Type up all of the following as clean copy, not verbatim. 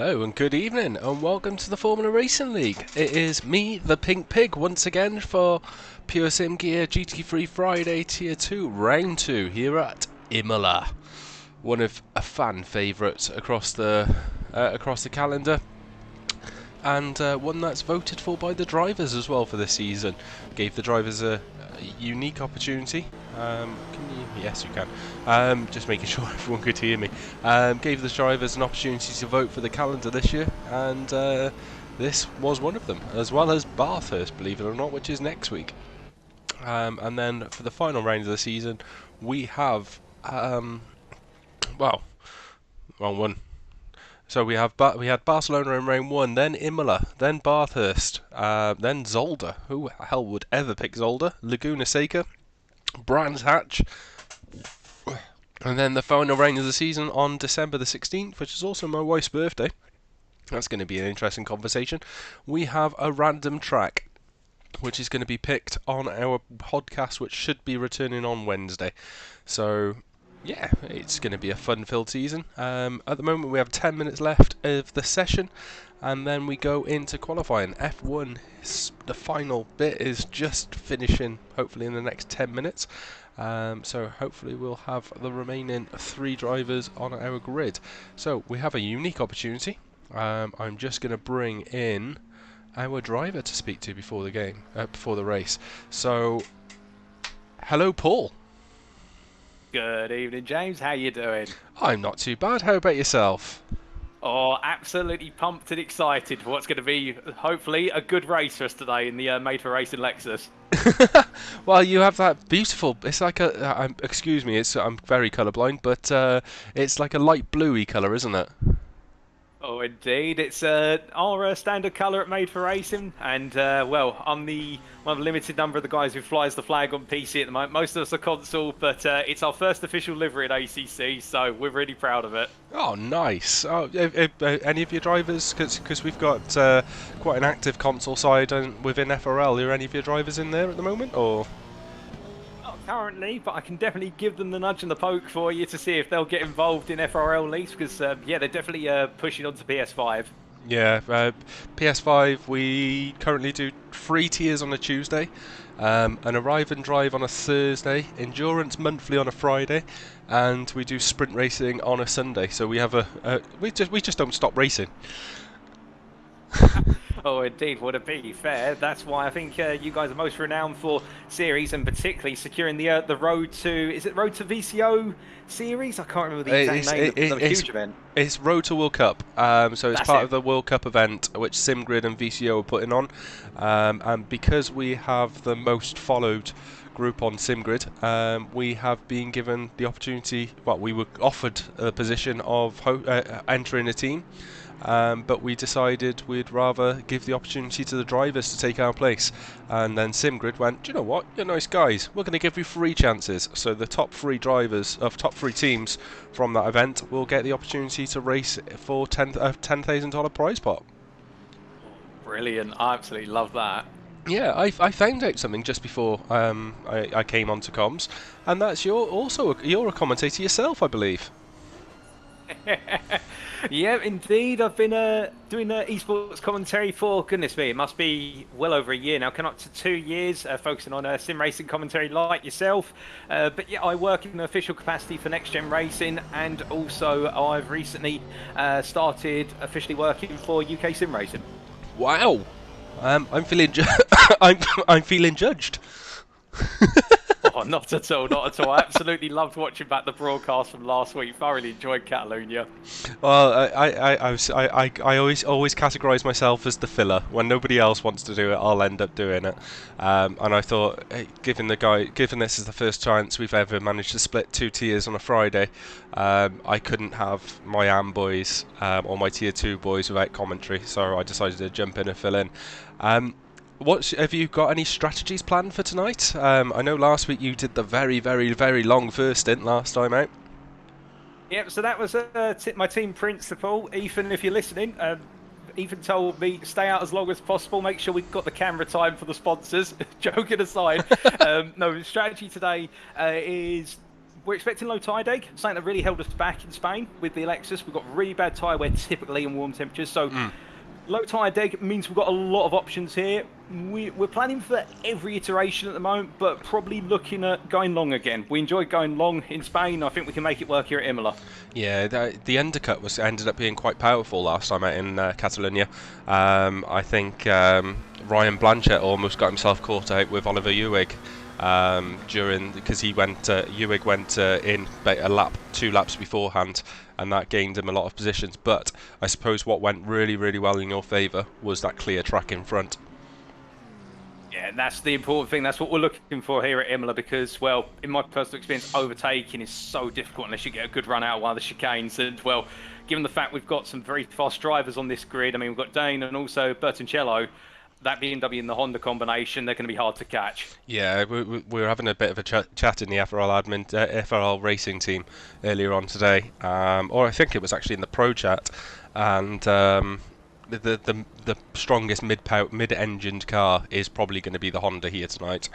Hello and good evening and welcome to the Formula Racing League. It is me, the Pink Pig, once again for PureSimGear GT3 Friday Tier 2 Round 2 here at Imola. One of a fan favourite across the calendar, and one that's voted for by the drivers as well for this season. Gave the drivers a unique opportunity. Yes, you can. Just making sure everyone could hear me. Gave the drivers an opportunity to vote for the calendar this year, and this was one of them, as well as Bathurst, believe it or not, which is next week. And then for the final round of the season, we have well, wrong one. So we had Barcelona in round 1, then Imola, then Bathurst, then Zolder. Who the hell would ever pick Zolder? Laguna Seca, Brands Hatch, and then the final round of the season on December the 16th, which is also my wife's birthday. That's going to be an interesting conversation. We have a random track, which is going to be picked on our podcast, which should be returning on Wednesday. So yeah, it's going to be a fun-filled season. At the moment we have 10 minutes left of the session, and then we go into qualifying. F1, the final bit is just finishing, hopefully in the next 10 minutes. So hopefully we'll have the remaining 3 drivers on our grid. So we have a unique opportunity. I'm just going to bring in our driver to speak to before the race. So, hello Paul. Good evening, James. How you doing? I'm not too bad. How about yourself? Oh, absolutely pumped and excited for what's going to be, hopefully, a good race for us today in the Made for Racing Lexus. Well, you have that beautiful. It's like a. Excuse me. I'm very colourblind, but it's like a light bluey colour, isn't it? Oh, indeed. It's our standard colour at Made for Racing, and well, I'm one of the limited number of the guys who flies the flag on PC at the moment. Most of us are console, but it's our first official livery at ACC, so we're really proud of it. Oh, nice. Oh, any of your drivers? Because we've got quite an active console side within FRL. Are any of your drivers in there at the moment, or? Currently, but I can definitely give them the nudge and the poke for you to see if they'll get involved in FRL leagues, because yeah, they're definitely pushing on to PS5. Yeah, PS5, we currently do 3 tiers on a Tuesday, an arrive and drive on a Thursday, endurance monthly on a Friday, and we do sprint racing on a Sunday. So we have we just don't stop racing. Oh, indeed. Well, to be fair, that's why I think you guys are most renowned for series, and particularly securing the road to, is it Road to VCO series? I can't remember the exact name. It's a huge event. It's Road to World Cup. So it's part of the World Cup event, which SimGrid and VCO are putting on. And because we have the most followed group on SimGrid, we have been given the opportunity. Well, we were offered a position of entering a team. But we decided we'd rather give the opportunity to the drivers to take our place. And then SimGrid went, do you know what, you're nice guys, we're going to give you 3 chances. So the top 3 drivers of top 3 teams from that event will get the opportunity to race for $10,000 prize pot. Brilliant, I absolutely love that. Yeah, I found out something just before I came onto comms, and that's you're a commentator yourself, I believe. Yeah, indeed. I've been doing esports commentary for, goodness me, it must be well over a year now, coming up to 2 years, focusing on sim racing commentary like yourself. But yeah, I work in an official capacity for Next Gen Racing, and also I've recently started officially working for UK Sim Racing. Wow, I'm feeling I'm feeling judged. Oh, not at all, not at all. I absolutely loved watching back the broadcast from last week. Thoroughly enjoyed Catalonia. Well, I always categorise myself as the filler. When nobody else wants to do it, I'll end up doing it. And I thought, hey, given this is the first chance we've ever managed to split 2 tiers on a Friday, I couldn't have my AM boys or my tier 2 boys without commentary. So I decided to jump in and fill in. Have you got any strategies planned for tonight? I know last week you did the very, very, very long first stint last time out. Yep, so that was my team principal. Ethan, if you're listening, Ethan told me stay out as long as possible, make sure we've got the camera time for the sponsors. Joking aside, no, the strategy today is we're expecting low tide egg, something that really held us back in Spain with the Alexis. We've got really bad tyre wear typically in warm temperatures, so low tide egg means we've got a lot of options here. We're planning for every iteration at the moment, but probably looking at going long again. We enjoyed going long in Spain. I think we can make it work here at Imola. Yeah, the undercut ended up being quite powerful last time out in Catalonia. I think Ryan Blanchett almost got himself caught out with Oliver Ewig because Ewig went in about 2 laps beforehand, and that gained him a lot of positions. But I suppose what went really, really well in your favour was that clear track in front. Yeah, and that's the important thing. That's what we're looking for here at Imola because, well, in my personal experience, overtaking is so difficult unless you get a good run out of one of the chicanes. And, well, given the fact we've got some very fast drivers on this grid, I mean, we've got Dane and also Bertoncello, that BMW and the Honda combination, they're going to be hard to catch. Yeah, we were having a bit of a chat in the FRL racing team earlier on today, or I think it was actually in the Pro chat, and the strongest mid-engined car is probably going to be the Honda here tonight.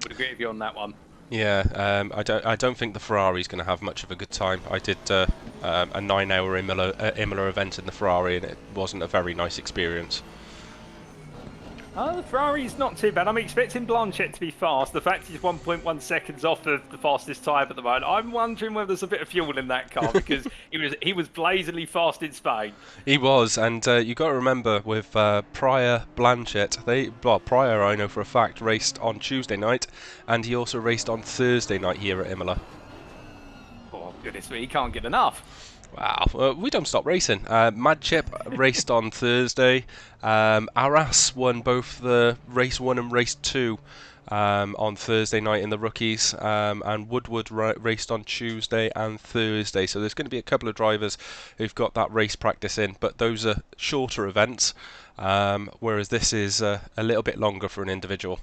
Would agree with you on that one. Yeah, I don't think the Ferrari's going to have much of a good time. I did a 9-hour Imola event in the Ferrari, and it wasn't a very nice experience. The Ferrari's not too bad. I'm expecting Blanchett to be fast. The fact he's 1.1 seconds off of the fastest tyre at the moment, I'm wondering whether there's a bit of fuel in that car because he was blazingly fast in Spain. He was, and you got to remember with Pryor Blanchett, Pryor I know for a fact raced on Tuesday night, and he also raced on Thursday night here at Imola. Oh goodness me, he can't get enough. Wow, we don't stop racing. Mad Chip raced on Thursday. Arras won both the race 1 and race 2 on Thursday night in the rookies, and Woodward raced on Tuesday and Thursday. So there's going to be a couple of drivers who've got that race practice in, but those are shorter events, whereas this is a little bit longer for an individual.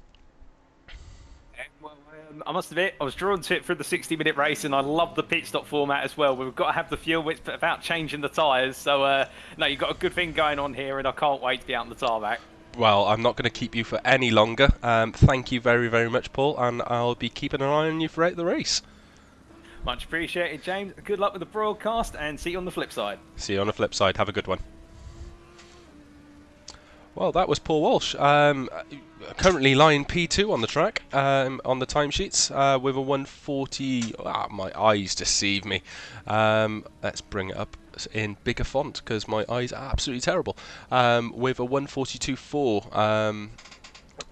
I must admit, I was drawn to it for the 60-minute race, and I love the pit stop format as well. We've got to have the fuel, it's about changing the tyres. So, no, you've got a good thing going on here, and I can't wait to be out on the tarmac. Well, I'm not going to keep you for any longer. Thank you very, very much, Paul, and I'll be keeping an eye on you throughout the race. Much appreciated, James. Good luck with the broadcast, and see you on the flip side. See you on the flip side. Have a good one. Well, that was Paul Walsh. Currently lying P2 on the track, on the timesheets, with a 140. My eyes deceive me. Let's bring it up in bigger font because my eyes are absolutely terrible. With a 142.4.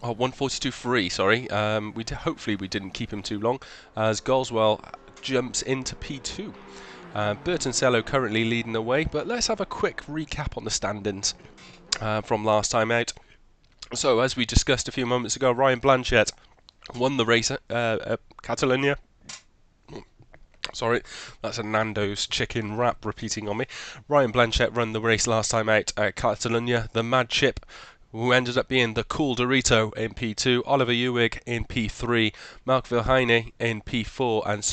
Oh, 142.3, sorry. Hopefully we didn't keep him too long, as Goswell jumps into P2. Bertoncello currently leading the way, but let's have a quick recap on the standings from last time out. So, as we discussed a few moments ago, Ryan Blanchett won the race at Catalonia. Sorry, that's a Nando's chicken wrap repeating on me. Ryan Blanchett won the race last time out at Catalonia. The Mad Chip, who ended up being the Cool Dorito in P2, Oliver Ewig in P3, Mark Vilhine in P4, and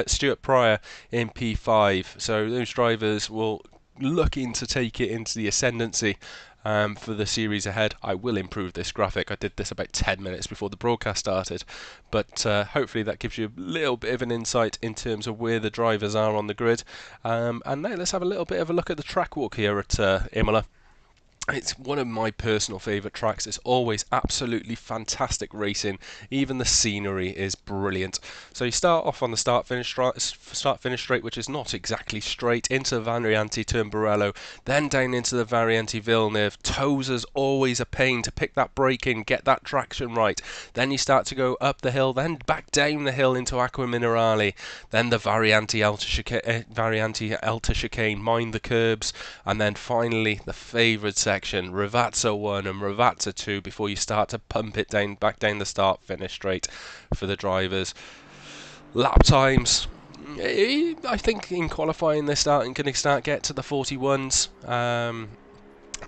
Stuart Pryor in P5. So those drivers will looking to take it into the ascendancy for the series ahead. I will improve this graphic. I did this about 10 minutes before the broadcast started, but hopefully that gives you a little bit of an insight in terms of where the drivers are on the grid. And now let's have a little bit of a look at the track walk here at Imola. It's one of my personal favourite tracks. It's always absolutely fantastic racing. Even the scenery is brilliant. So you start off on the start-finish straight, which is not exactly straight, into the Variante Turmbarello, then down into the Variante Villeneuve. Tozer's always a pain to pick that brake in, get that traction right. Then you start to go up the hill, then back down the hill into Acqua Minerale, then the Variante Alta Chicane, mind the curbs, and then finally the favourite section, Ravazza 1 and Ravazza 2, before you start to pump it down, back down the start-finish straight for the drivers. Lap times, I think in qualifying they're going to start get to the 41s.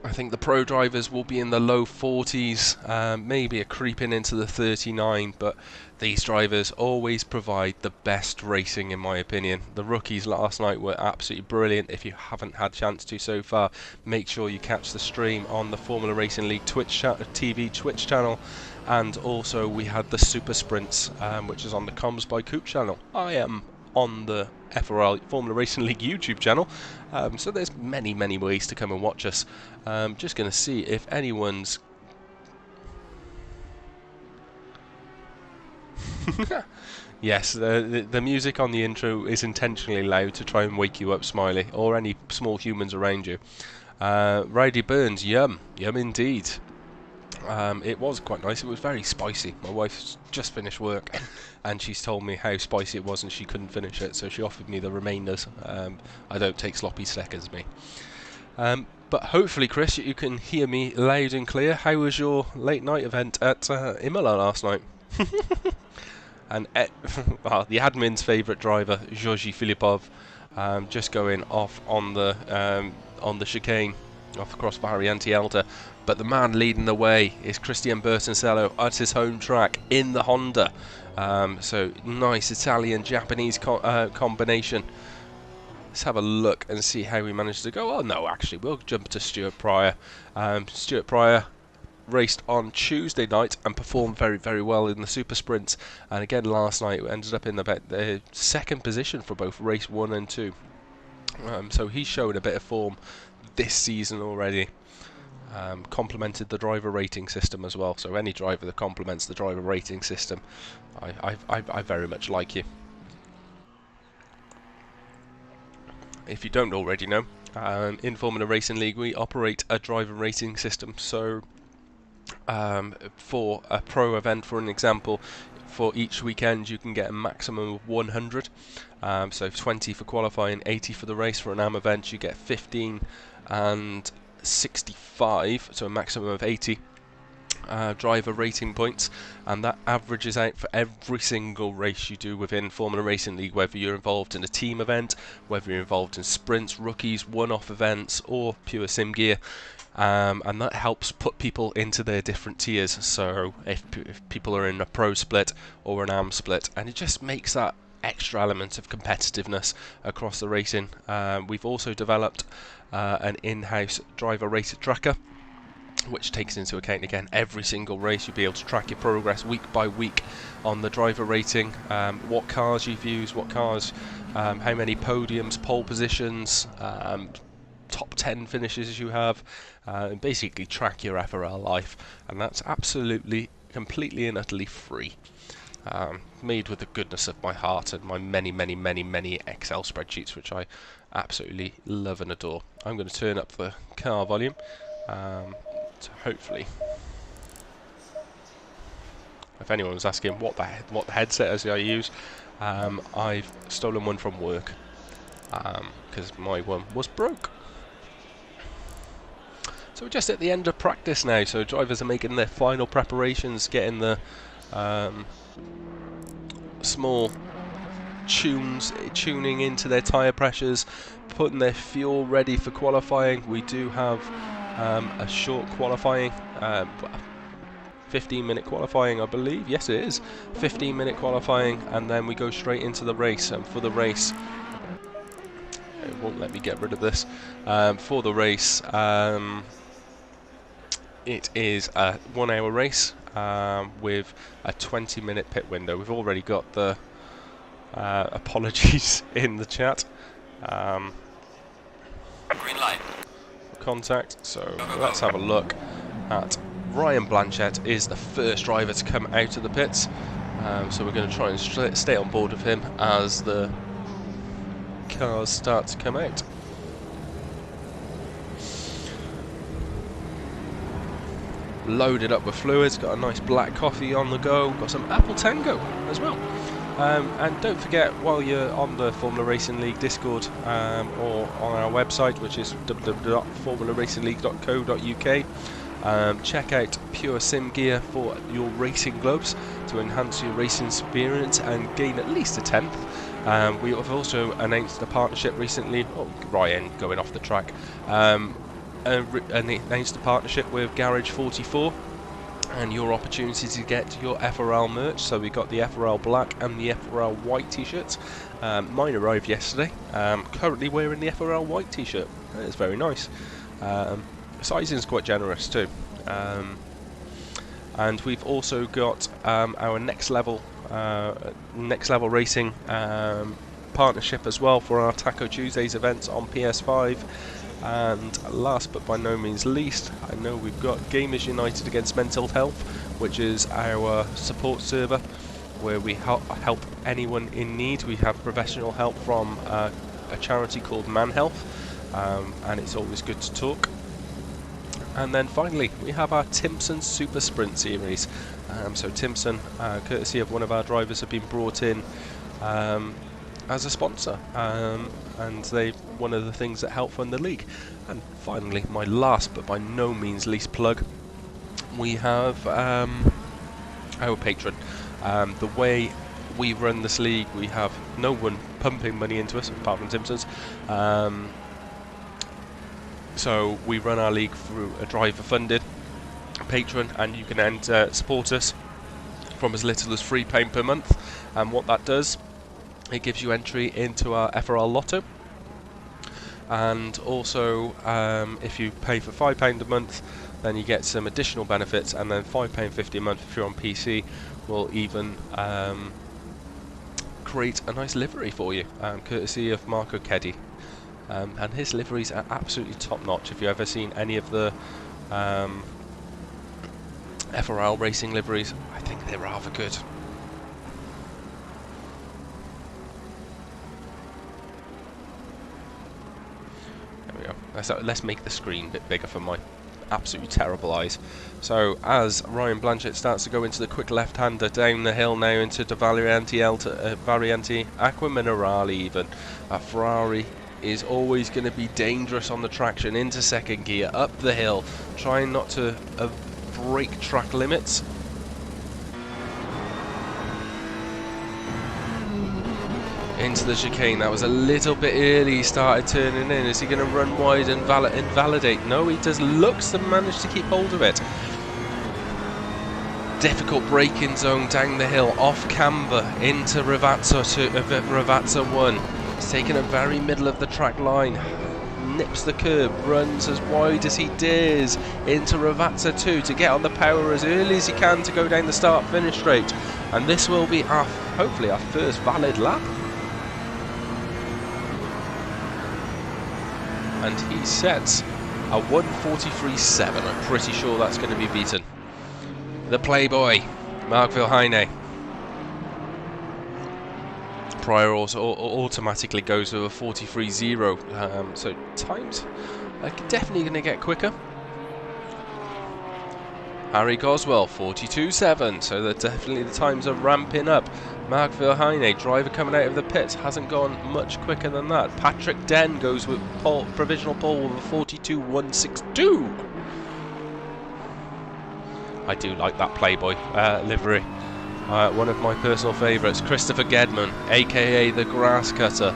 I think the pro drivers will be in the low 40s, maybe a creeping into the 39, but these drivers always provide the best racing in my opinion. The rookies last night were absolutely brilliant. If you haven't had a chance to so far, make sure you catch the stream on the Formula Racing League TV Twitch channel, and also we had the Super Sprints, which is on the Comms by Coop channel. I am on the FRL Formula Racing League YouTube channel, so there's many ways to come and watch us. Just going to see if anyone's yes, the music on the intro is intentionally loud to try and wake you up, Smiley, or any small humans around you. Ridey Burns, yum indeed. It was quite nice. It was very spicy. My wife's just finished work and she's told me how spicy it was and she couldn't finish it, so she offered me the remainders. I don't take sloppy seconds, me. But hopefully, Chris, you can hear me loud and clear. How was your late night event at Imola last night? And well, the admin's favourite driver, Georgi Filipov, just going off on the chicane off across Variante Alta. But the man leading the way is Christian Bertoncello at his home track in the Honda. So nice Italian-Japanese combination. Let's have a look and see how we managed to go. Oh no, actually, we'll jump to Stuart Pryor. Stuart Pryor raced on Tuesday night and performed very well in the Super Sprints. And again, last night we ended up in the second position for both race 1 and 2. So he's showing a bit of form this season already. Complemented the driver rating system as well. So any driver that complements the driver rating system, I very much like you. If you don't already know, in Formula Racing League we operate a driver rating system. So for a pro event, for an example, for each weekend you can get a maximum of 100. So 20 for qualifying, 80 for the race. For an AM event you get 15 and 65, so a maximum of 80 driver rating points, and that averages out for every single race you do within Formula Racing League, whether you're involved in a team event, whether you're involved in sprints, rookies, one-off events, or PureSimGear. And that helps put people into their different tiers. So if people are in a pro split or an AM split, and it just makes that extra element of competitiveness across the racing. We've also developed an in-house driver racer tracker, which takes into account again every single race. You'll be able to track your progress week by week on the driver rating, what cars you've used, what cars, how many podiums, pole positions, top 10 finishes you have, and basically track your FRL life. And that's absolutely, completely and utterly free. Made with the goodness of my heart and my many Excel spreadsheets, which I absolutely love and adore. I'm going to turn up the car volume to hopefully, if anyone was asking what the headset is I use, I've stolen one from work because my one was broke. So we're just at the end of practice now, so drivers are making their final preparations, getting the small tuning into their tyre pressures, putting their fuel ready for qualifying. We do have a short qualifying, 15-minute qualifying, I believe. Yes, it is 15-minute qualifying, and then we go straight into the race. And for the race, it won't let me get rid of this. For the race, it is a 1-hour race with a 20-minute pit window. We've already got the apologies in the chat. Green light. Contact. So let's have a look at Ryan Blanchett. Is the first driver to come out of the pits. So we're going to try and stay on board with him as the cars start to come out. Loaded up with fluids, got a nice black coffee on the go, got some Apple Tango as well. And don't forget, while you're on the Formula Racing League Discord or on our website, which is www.formularacingleague.co.uk, check out PureSimGear for your racing gloves to enhance your racing experience and gain at least a 10th. We have also announced a partnership recently, Ryan going off the track, announced a partnership with Garage 44 and your opportunity to get your FRL merch. So we got the FRL black and the FRL white t-shirts. Mine arrived yesterday. Currently wearing the FRL white t-shirt. It's very nice. Sizing is quite generous too. And we've also got our next level racing partnership as well for our Taco Tuesdays events on PS5. And last but by no means least, I know we've got Gamers United Against Mental Health, which is our support server where we help anyone in need. We have professional help from a charity called Man Health, and it's always good to talk. And then finally, we have our Timpson Super Sprint series. So Timpson, courtesy of one of our drivers, have been brought in as a sponsor, and they one of the things that help fund the league. And finally, my last but by no means least plug, we have our Patreon. The way we run this league, we have no one pumping money into us apart from Timpson's. So we run our league through a driver-funded Patreon, and you can support us from as little as £3 per month. And what that does, it gives you entry into our FRL Lotto. And also, if you pay for £5 a month, then you get some additional benefits. And then £5.50 a month if you're on PC will even create a nice livery for you, courtesy of Marco Keddy. And his liveries are absolutely top notch. If you've ever seen any of the FRL racing liveries, I think they're rather good. There we go. Let's make the screen a bit bigger for my absolutely terrible eyes. So as Ryan Blanchett starts to go into the quick left-hander down the hill now into the Variante Acqua Minerale even, Ferrari is always going to be dangerous on the traction, into second gear, up the hill, trying not to break track limits. Into the chicane, that was a little bit early, he started turning in. Is he going to run wide and invalidate? No, he just looks to manage to keep hold of it. Difficult braking zone down the hill, off camber, into Ravazza 1. He's taken a very middle of the track line, nips the curb, runs as wide as he dares into Ravazza 2 to get on the power as early as he can to go down the start-finish straight. And this will be hopefully our first valid lap. And he sets a 1:43.7. I'm pretty sure that's going to be beaten. The Playboy, Mark Vilhine. Pryor also automatically goes with a 43.0, so times are definitely going to get quicker. Harry Goswell, 42.7, so definitely the times are ramping up. Mark Vilhine, driver coming out of the pits, hasn't gone much quicker than that. Patrick Den goes with provisional pole with a 42.162. I do like that Playboy livery. One of my personal favourites, Christopher Gedman, aka the Grass Cutter.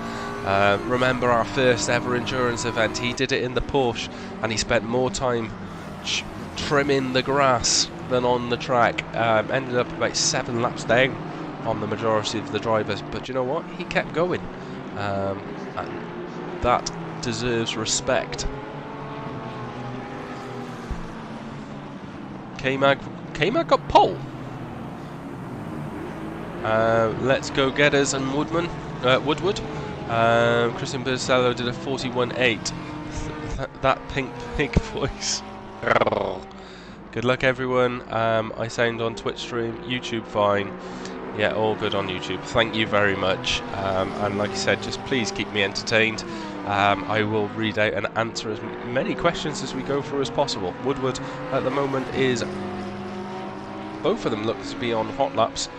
Remember our first ever endurance event? He did it in the Porsche, and he spent more time trimming the grass than on the track. Ended up about 7 laps down on the majority of the drivers, but you know what? He kept going, and that deserves respect. K-Mag got pole. Let's Go Getters and Woodwood. Christian Bersello did a 41.8. That pink voice. Good luck, everyone. I sound on Twitch stream, YouTube fine. Yeah, all good on YouTube. Thank you very much. And like I said, just please keep me entertained. I will read out and answer as many questions as we go through as possible. Woodward at the moment is... both of them look to be on hot laps.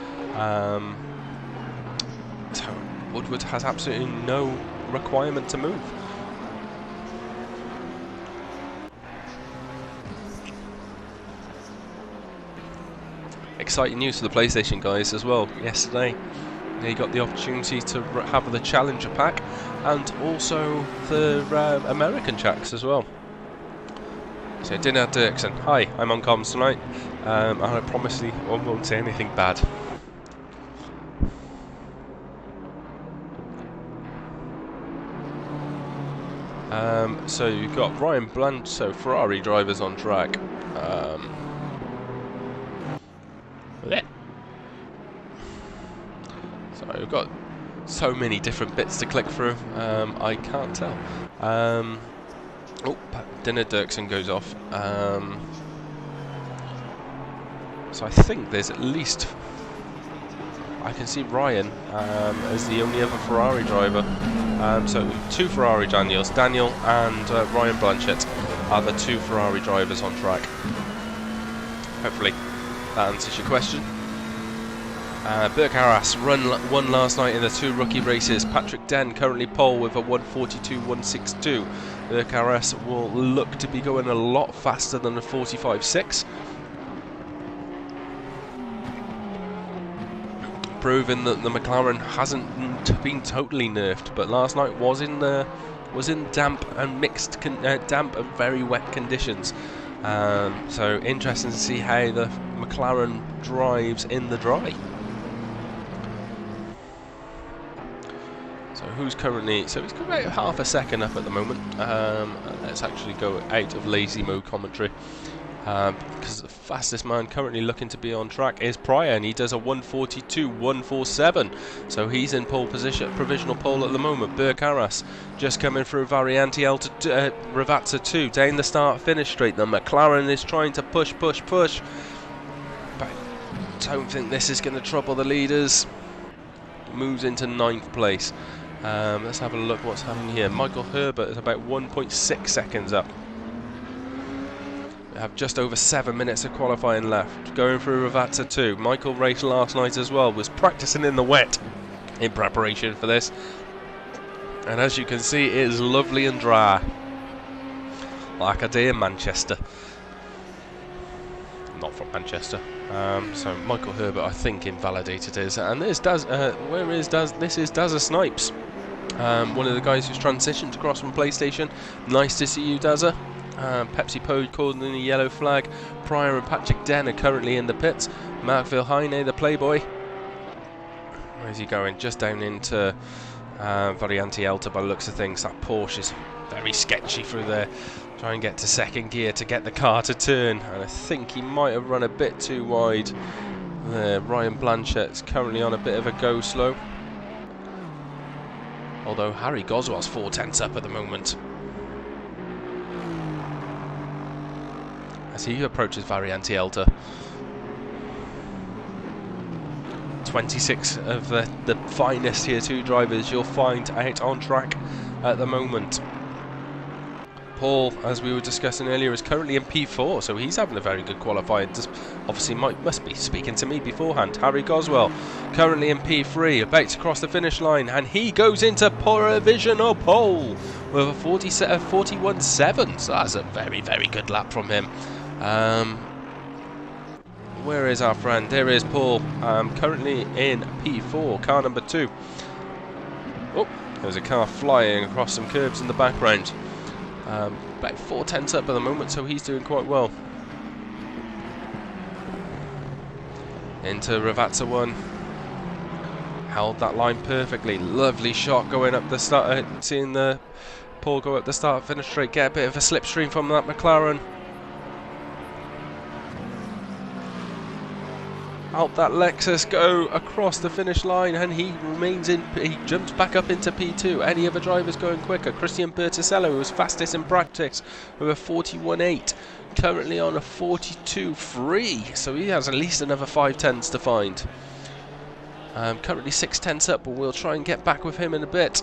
So Woodward has absolutely no requirement to move. Exciting news for the PlayStation guys as well. Yesterday they got the opportunity to have the Challenger pack and also the American Jacks as well. So Dinner Dirksen, hi, I'm on comms tonight, and I promise you I won't say anything bad. So you've got Ryan Blunt, so Ferrari drivers on track. So we've got so many different bits to click through, I can't tell. Oh, Dinner Dirksen goes off. So I think there's at least... I can see Ryan as the only other Ferrari driver. So 2 Ferrari Daniels. Daniel and Ryan Blanchett are the 2 Ferrari drivers on track. Hopefully that answers your question. Burke Arras won last night in the 2 rookie races. Patrick Den currently pole with a 1:42.162. Burke Arras will look to be going a lot faster than the 45.6. Proving that the McLaren hasn't been totally nerfed, but last night was in damp and damp and very wet conditions. So interesting to see how the McLaren drives in the dry. So who's currently... So he's about half a second up at the moment. Let's actually go out of lazy mode commentary. Because the fastest man currently looking to be on track is Pryor, and he does a 1:42.147. So he's in pole position, provisional pole at the moment. Burke Arras just coming through Variante Alta, Ravazza 2, down the start-finish straight. The McLaren is trying to push. But I don't think this is going to trouble the leaders. Moves into 9th place. Let's have a look what's happening here. Michael Herbert is about 1.6 seconds up. We have just over 7 minutes of qualifying left. Going through Ravazza 2. Michael raced last night as well. Was practicing in the wet in preparation for this. And as you can see, it is lovely and dry. Like a day in Manchester. Not from Manchester. So Michael Herbert, I think, invalidated his. And this does. Where is Daz? This is Dazza Snipes. One of the guys who's transitioned across from PlayStation. Nice to see you, Dazza. Pepsi Pode called in the yellow flag. Pryor and Patrick Den are currently in the pits. Mark Vilhine, the Playboy. Where's he going? Just down into Variante Alta by the looks of things. That Porsche is very sketchy through there. Try and get to 2nd gear to get the car to turn. And I think he might have run a bit too wide there. Ryan Blanchett's currently on a bit of a go slow. Although Harry Goswell's 4/10 up at the moment. As he approaches Variante Alta. 26 of the finest Tier 2 drivers you'll find out on track at the moment. Paul, as we were discussing earlier, is currently in P4, so he's having a very good qualifying. Obviously must be speaking to me beforehand. Harry Goswell, currently in P3, about to cross the finish line, and he goes into provisional pole with a 41.7. So that's a very, very good lap from him. Where is our friend? There is Paul, currently in P4, car number 2. Oh, there's a car flying across some curves in the background. About 4/10 up at the moment, so he's doing quite well. Into Ravazza 1. Held that line perfectly. Lovely shot going up the start. Seeing the Paul go up the start finish straight. Get a bit of a slipstream from that McLaren. Out that Lexus go across the finish line, and he remains in. He jumps back up into P2. Any other drivers going quicker? Christian Berticello, who was fastest in practice, with a 41.8, currently on a 42.3. So he has at least another 5/10s to find. Currently 6/10s up, but we'll try and get back with him in a bit.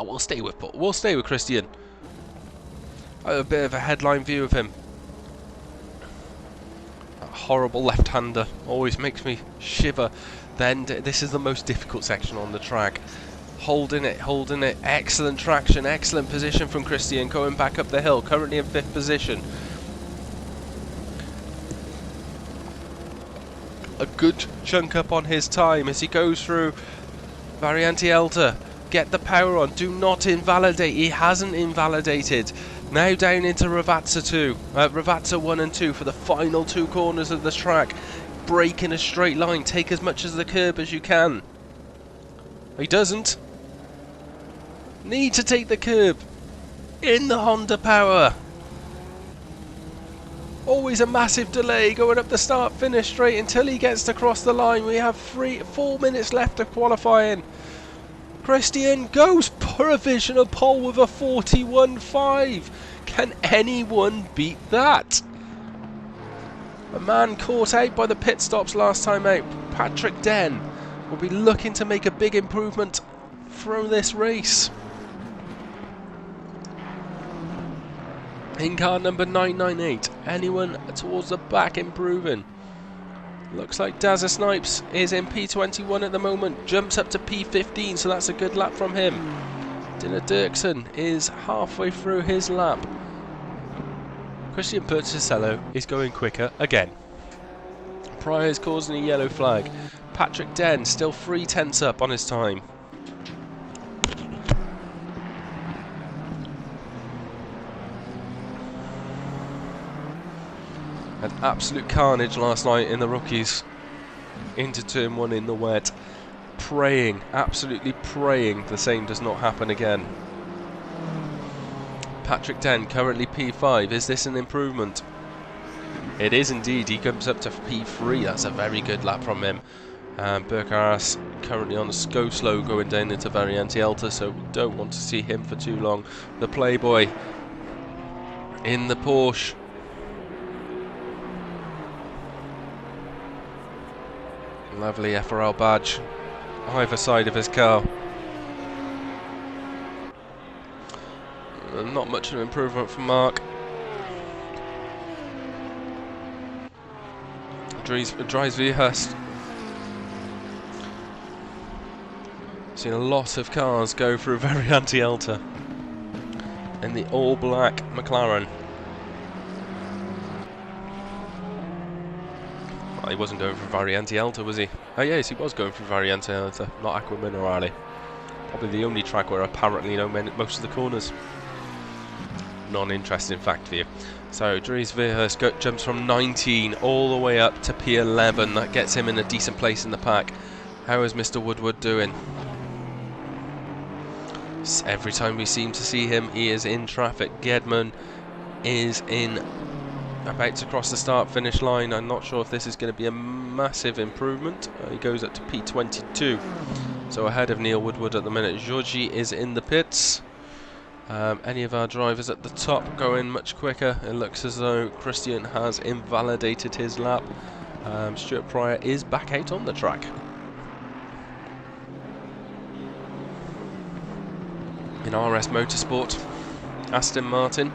We'll stay with Paul. We'll stay with Christian. I have a bit of a headline view of him. Horrible left-hander, always makes me shiver. Then this is the most difficult section on the track. Holding it, excellent traction, excellent position from Christian, going back up the hill, currently in 5th position. A good chunk up on his time as he goes through Variante Alta. Get the power on. Do not invalidate. He hasn't invalidated. Now down into Ravazza 2. Ravazza 1 and 2 for the final 2 corners of the track. Brake in a straight line. Take as much of the curb as you can. He doesn't. Need to take the curb. In the Honda power. Always a massive delay going up the start finish straight until he gets to cross the line. We have 4 minutes left of qualifying. Christian goes provisional pole with a 41.5. Can anyone beat that? A man caught out by the pit stops last time out. Patrick Den will be looking to make a big improvement from this race. In car number 998, anyone towards the back improving? Looks like Dazza Snipes is in P21 at the moment, jumps up to P15, so that's a good lap from him. Dylan Dirksen is halfway through his lap. Christian Berticello is going quicker again. Pryor is causing a yellow flag. Patrick Den still 3/10 up on his time. An absolute carnage last night in the rookies into turn 1 in the wet. Praying, absolutely praying the same does not happen again. Patrick Den currently P5. Is this an improvement? It is indeed. He comes up to P3. That's a very good lap from him. Burkhardt currently on the go slow going down into Variante Alta, so we don't want to see him for too long. The Playboy in the Porsche. Lovely FRL badge either side of his car. Not much of an improvement from Mark. Dries Vierhurst. Seen a lot of cars go through Variante Alta in the all-black McLaren. Well, he wasn't going for Variante Alta, was he? Oh yes, he was going for Variante Alta, not Aqua Minerale. Probably the only track where I apparently know most of the corners. Non-interesting fact for you. So Dries Vierhurst jumps from 19 all the way up to P11. That gets him in a decent place in the pack. How is Mr. Woodward doing? Every time we seem to see him, he is in traffic. Gedman is about to cross the start-finish line. I'm not sure if this is going to be a massive improvement. He goes up to P22, so ahead of Neil Woodward at the minute. Georgie is in the pits. Any of our drivers at the top going much quicker. It looks as though Christian has invalidated his lap. Stuart Pryor is back out on the track. In RS Motorsport, Aston Martin.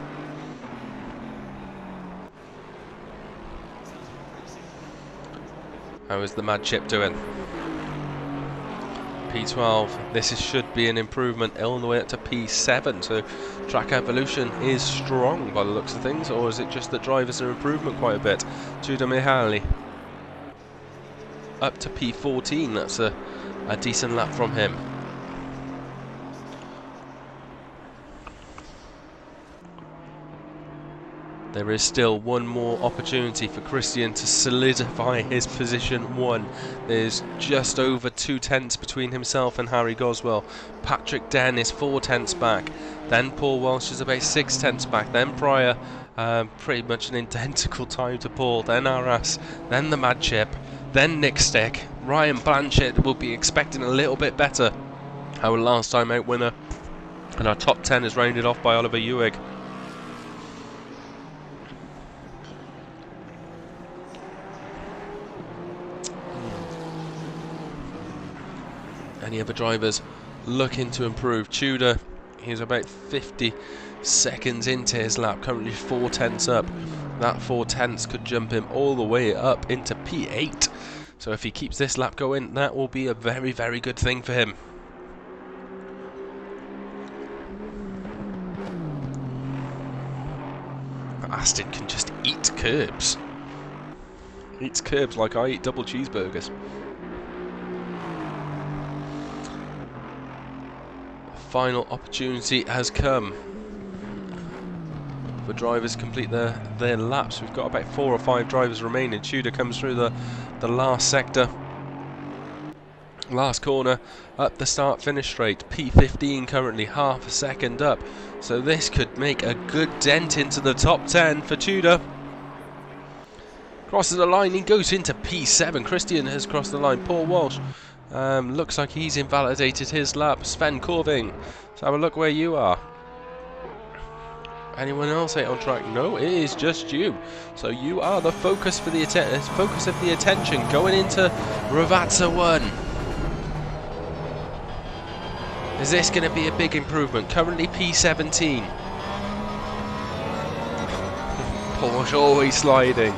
How is the Mad Chip doing? P12. This should be an improvement all the way up to P7. So track evolution is strong by the looks of things, or is it just that drivers are improving quite a bit? Judah Mihali up to P14. That's a decent lap from him. There is still one more opportunity for Christian to solidify his position 1. There's just over 2/10 between himself and Harry Goswell. Patrick Den is 4/10 back. Then Paul Walsh is about 6/10 back. Then Pryor, pretty much an identical time to Paul. Then Arras. Then the Mad Chip. Then Nick Stick. Ryan Blanchett will be expecting a little bit better. Our last time out winner. And our top 10 is rounded off by Oliver Ewig. Any other drivers looking to improve? Tudor, he's about 50 seconds into his lap, currently 4/10 up. That 4/10 could jump him all the way up into P8. So if he keeps this lap going, that will be a very, very good thing for him. Aston can just eat curbs. Eats curbs like I eat double cheeseburgers. final opportunity has come for drivers to complete their laps. We've got about 4 or 5 drivers remaining. Tudor comes through the last sector, last corner, up the start-finish straight. P15 currently half a second up, so this could make a good dent into the top 10 for Tudor. Crosses the line, he goes into P7. Christian has crossed the line. Paul Walsh looks like he's invalidated his lap. Sven Corving, let's have a look where you are. Anyone else on track? No, it is just you. So you are the focus for the focus of the attention going into Ravazza 1. Is this going to be a big improvement? Currently P17. Porsche always sliding,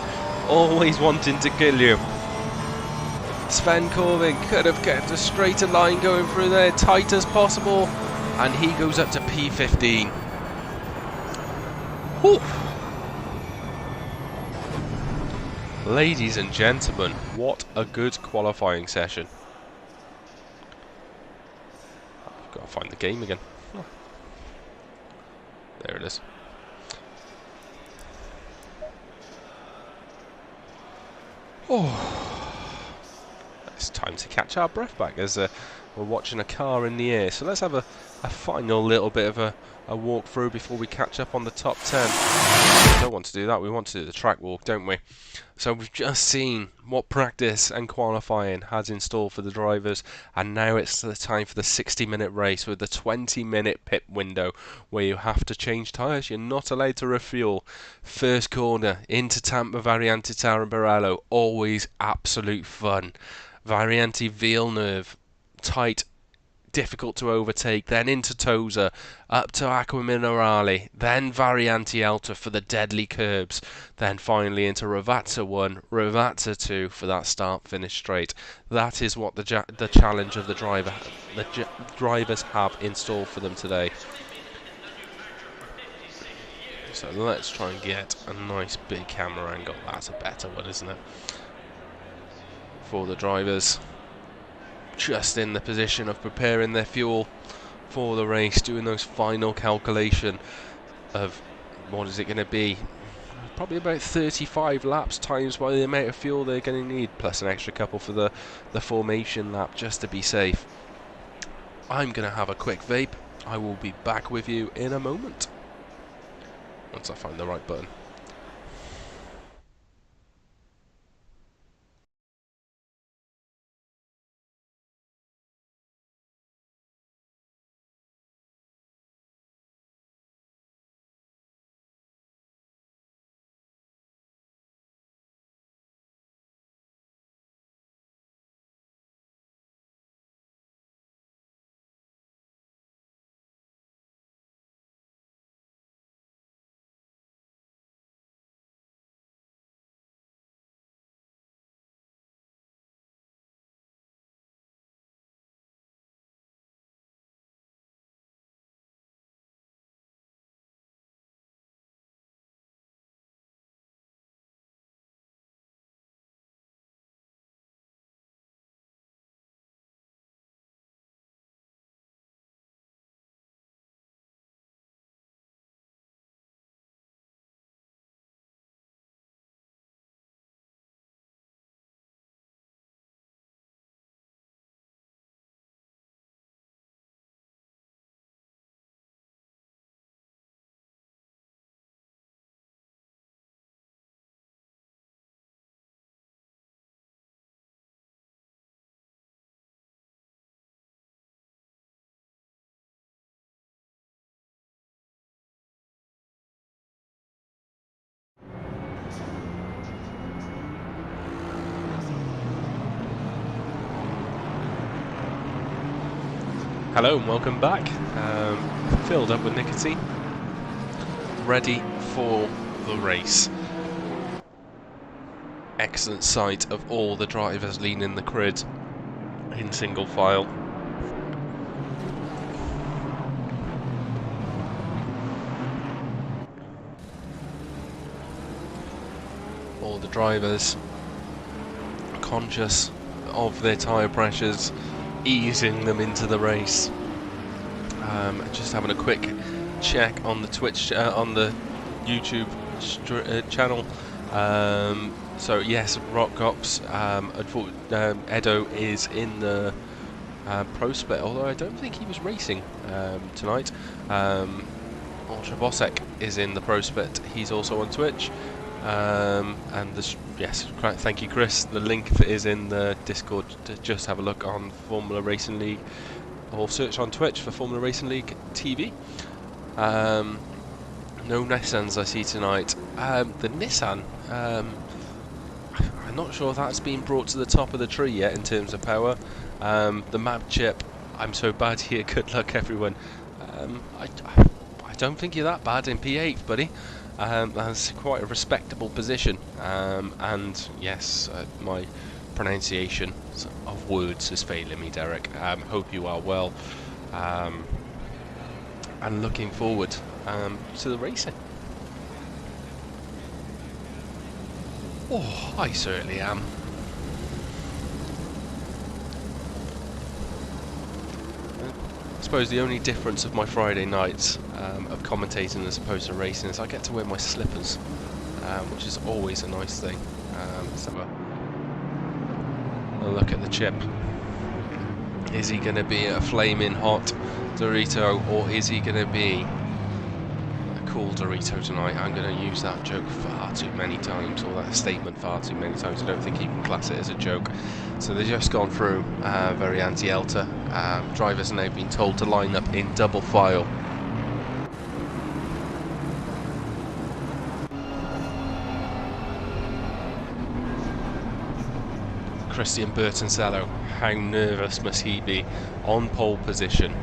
always wanting to kill you. Sven Corving could have kept a straighter line going through there, tight as possible, and he goes up to P15. Whew. Ladies and gentlemen, what a good qualifying session. I've got to find the game again. Oh. There it is. Oh, it's time to catch our breath back as we're watching a car in the air. So let's have a final little bit of a walk through before we catch up on the top 10. We don't want to do that, we want to do the track walk, don't we? So we've just seen what practice and qualifying has in store for the drivers, and now it's the time for the 60-minute race with the 20-minute pit window where you have to change tyres. You're not allowed to refuel. First corner into Tampa Variante Tamburello, always absolute fun. Variante Villeneuve, tight, difficult to overtake, then into Tosa, up to Acqua Minerale, then Variante Alta for the deadly curbs, then finally into Ravazza 1, Ravazza 2 for that start-finish straight. That is what the challenge of the drivers have in store for them today. So let's try and get a nice big camera angle. That's a better one, isn't it? For the drivers. Just in the position of preparing their fuel for the race, doing those final calculation of what is it going to be. Probably about 35 laps times by the amount of fuel they're going to need, plus an extra couple for the formation lap just to be safe. I'm going to have a quick vape. I will be back with you in a moment once I find the right button. Hello and welcome back. Filled up with nicotine, ready for the race. Excellent sight of all the drivers leaning the grid in single file. All the drivers conscious of their tyre pressures, easing them into the race. Just having a quick check on the Twitch, on the YouTube channel. So yes, Rock Ops, Edo is in the pro split, although I don't think he was racing tonight. Ultra Bosek is in the pro split. He's also on Twitch. And this, yes, thank you, Chris. The link is in the Discord. Just have a look on Formula Racing League, or search on Twitch for Formula Racing League TV. No Nissans I see tonight. The Nissan, I'm not sure if that's been brought to the top of the tree yet in terms of power. The map chip, I'm so bad here. Good luck, everyone. I don't think you're that bad in P8, buddy. That's quite a respectable position. And yes, my pronunciation of words is failing me, Derek. Hope you are well. And looking forward to the racing. Oh, I certainly am. I suppose the only difference of my Friday nights of commentating as opposed to racing is I get to wear my slippers, which is always a nice thing. Let's have a look at the chip. Is he going to be a flaming hot Dorito, or is he going to be a cool Dorito tonight? I'm going to use that joke far too many times, or that statement far too many times. I don't think you can class it as a joke. So they've just gone through Variante Alta. Drivers are now being told to line up in double file. Christian Bertoncello, how nervous must he be on pole position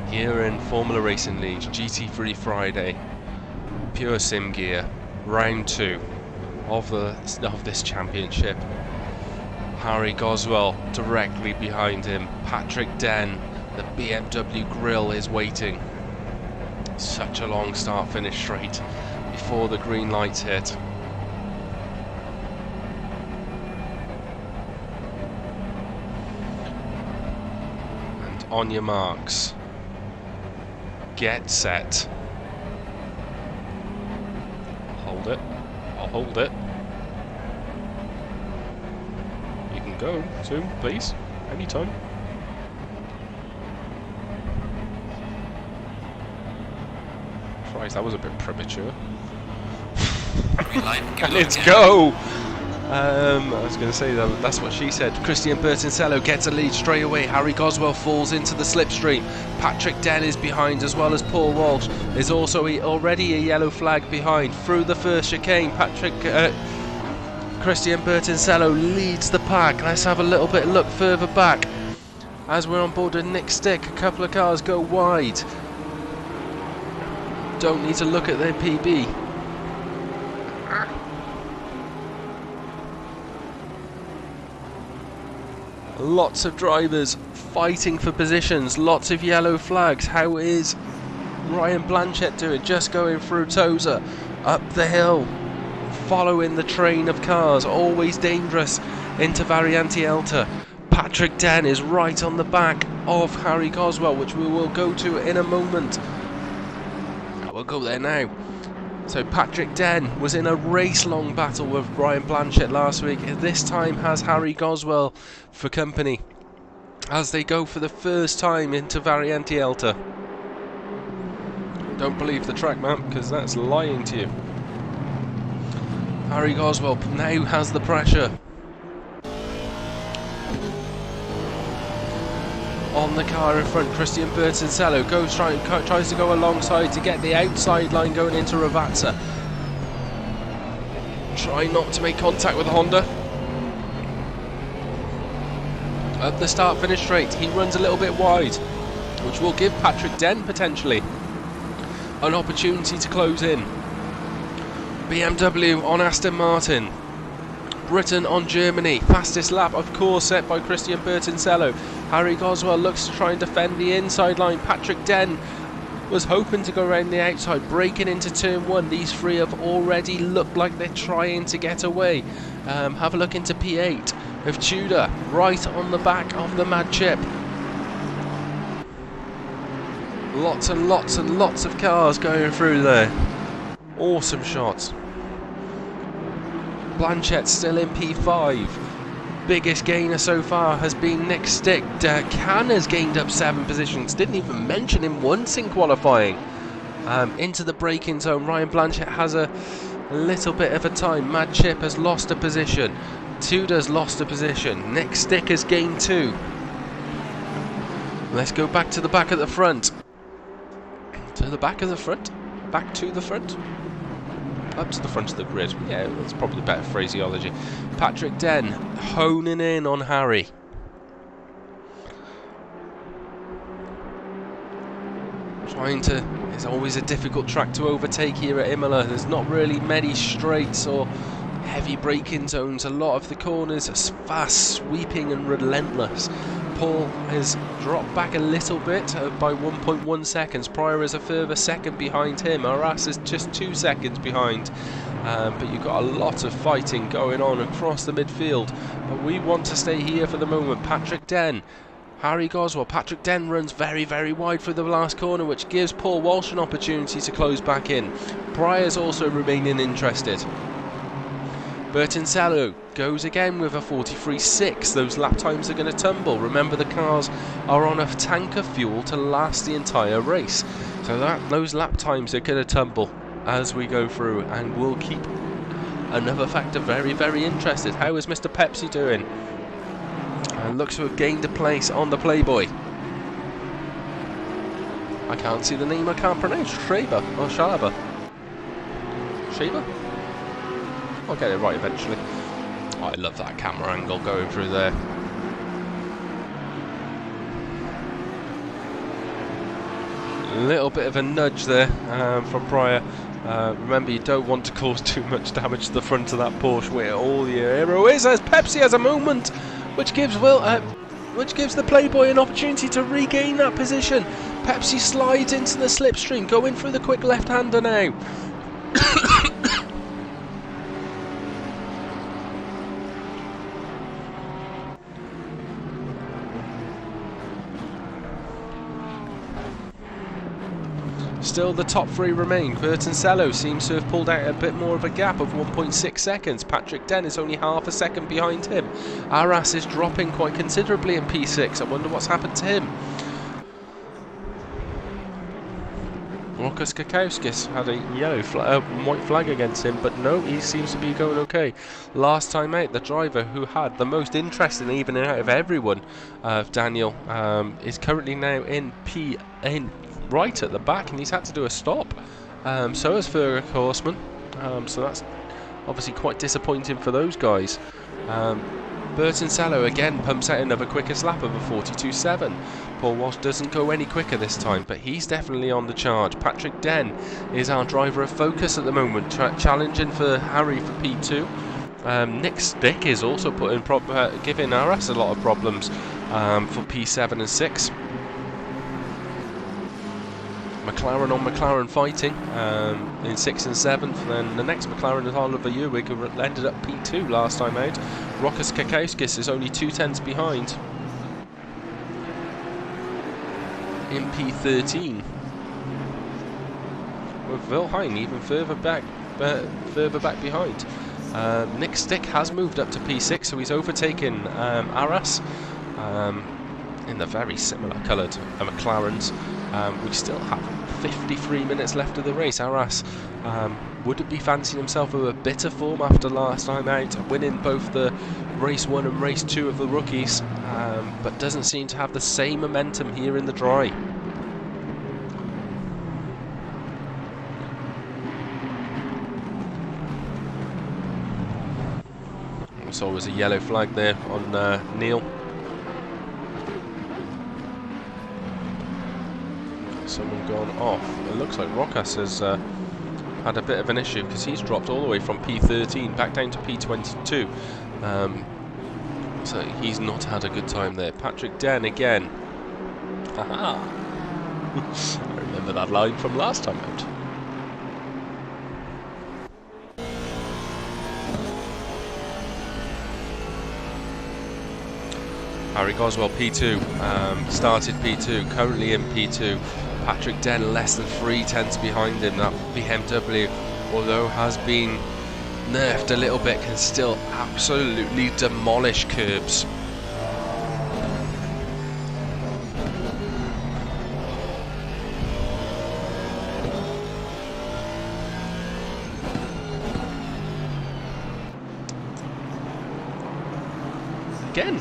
here in Formula Racing League GT3 Friday, PureSimGear, round 2 of this championship. Harry Goswell directly behind him. Patrick Den, the BMW grill is waiting. Such a long start-finish straight before the green lights hit. And on your marks, get set. Hold it. I'll hold it. Go soon, please. Anytime. Christ, that was a bit premature. Let's go! I was going to say that's what she said. Christian Bertoncello gets a lead straight away. Harry Goswell falls into the slipstream. Patrick Den is behind, as well as Paul Walsh. There's also already a yellow flag behind. Through the first chicane, Christian Bertoncello leads the pack. Let's have a little bit look further back. As we're on board with Nick Stick, a couple of cars go wide. Don't need to look at their PB. Lots of drivers fighting for positions. Lots of yellow flags. How is Ryan Blanchett doing? Just going through Toza. Up the hill. Following the train of cars, always dangerous into Variante Alta. Patrick Den is right on the back of Harry Goswell, which we will go to in a moment. We'll go there now. So Patrick Den was in a race-long battle with Ryan Blanchett last week. This time has Harry Goswell for company as they go for the first time into Variante Alta. Don't believe the track map, because that's lying to you. Harry Goswell now has the pressure on the car in front. Christian Bertoncello tries to go alongside to get the outside line going into Ravazza. Try not to make contact with the Honda. At the start-finish straight, he runs a little bit wide, which will give Patrick Den potentially an opportunity to close in. BMW on Aston Martin. Britain on Germany. Fastest lap, of course, set by Christian Bertoncello. Harry Goswell looks to try and defend the inside line. Patrick Den was hoping to go around the outside, breaking into turn 1. These three have already looked like they're trying to get away. Have a look into P8 of Tudor, right on the back of the Mad Chip. Lots and lots and lots of cars going through there. Awesome shots. Blanchett's still in P5. Biggest gainer so far has been Nick Stick. Can has gained up 7 positions. Didn't even mention him once in qualifying. Into the braking zone. Ryan Blanchett has a little bit of a time. Mad Chip has lost a position. Tudor's lost a position. Nick Stick has gained 2. Let's go back to the back of the front. To the back of the front. Back to the front. Up to the front of the grid. Yeah, that's probably better phraseology. Patrick Den honing in on Harry. Trying to... It's always a difficult track to overtake here at Imola. There's not really many straights or heavy braking zones. A lot of the corners are fast, sweeping and relentless. Paul has dropped back a little bit by 1.1 seconds. Pryor is a further second behind him. Arras is just 2 seconds behind. But you've got a lot of fighting going on across the midfield. But we want to stay here for the moment. Patrick Den, Harry Goswell. Patrick Den runs very, very wide through the last corner, which gives Paul Walsh an opportunity to close back in. Pryor's also remaining interested. Bertincello goes again with a 43.6. Those lap times are going to tumble. Remember, the cars are on a tank of fuel to last the entire race. So those lap times are going to tumble as we go through, and we'll keep another factor very, very interested. How is Mr. Pepsi doing? And looks to have gained a place on the Playboy. I can't see the name, I can't pronounce. Schreiber or Schaber? Schreiber? I'll get it right eventually. Oh, I love that camera angle going through there. A little bit of a nudge there from Pryor. Remember, you don't want to cause too much damage to the front of that Porsche where all the aero is, as Pepsi has a moment, which gives the Playboy an opportunity to regain that position. Pepsi slides into the slipstream, going through the quick left-hander now. Still the top 3 remain. Bertincello seems to have pulled out a bit more of a gap of 1.6 seconds. Patrick Den is only half a second behind him. Arras is dropping quite considerably in P6. I wonder what's happened to him. Rokas Kakauskis had a white flag against him, but no, he seems to be going okay. Last time out, the driver who had the most interest in evening out of everyone, Daniel, is currently now in right at the back, and he's had to do a stop. So has Fergus Horseman. So that's obviously quite disappointing for those guys. Bertincello again pumps out another quickest lap of a 42.7. Paul Walsh doesn't go any quicker this time, but he's definitely on the charge. Patrick Den is our driver of focus at the moment, challenging for Harry for P2. Nick Stick is also giving Arras a lot of problems for P7 and 6. McLaren on McLaren fighting in 6th and 7th, then the next McLaren is Oliver Ewig, who ended up P2 last time out. Rokas Kakauskis is only 2/10 behind in P13, with Wilhelm even further back behind. Nick Stick has moved up to P6, so he's overtaken Arras in the very similar coloured McLarens. We still have 53 minutes left of the race. Arras would be fancying himself with a bit of form after last time out, winning both the race 1 and race 2 of the rookies, but doesn't seem to have the same momentum here in the dry. There's always a yellow flag there on Neil. Someone gone off. It looks like Rokas has had a bit of an issue, because he's dropped all the way from P13 back down to P22. So he's not had a good time there. Patrick Den again. Haha. I remember that line from last time out. Harry Goswell P2, started P2, currently in P2. Patrick Den less than 3/10 behind him. That BMW, although has been nerfed a little bit, can still absolutely demolish curbs. Again,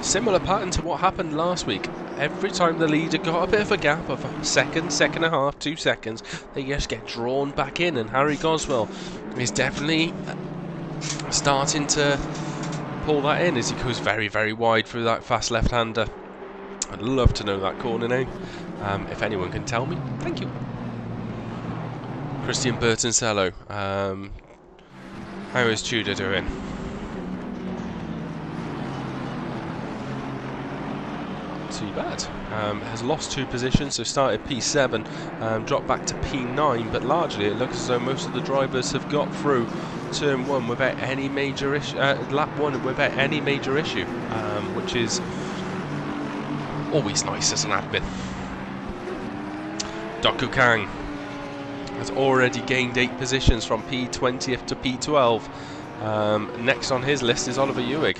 similar pattern to what happened last week. Every time the leader got a bit of a gap of a second, second and a half, 2 seconds, they just get drawn back in, and Harry Goswell is definitely starting to pull that in as he goes very, very wide through that fast left-hander. I'd love to know that corner name. If anyone can tell me, thank you. Christian Bertoncello. How is Tudor doing? Too bad. Has lost 2 positions, so started P7, dropped back to P9, but largely it looks as though most of the drivers have got through turn 1 without any major issue, lap 1 without any major issue, which is always nice as an admin. Doku Kang has already gained 8 positions from P20th to P12. Next on his list is Oliver Ewig.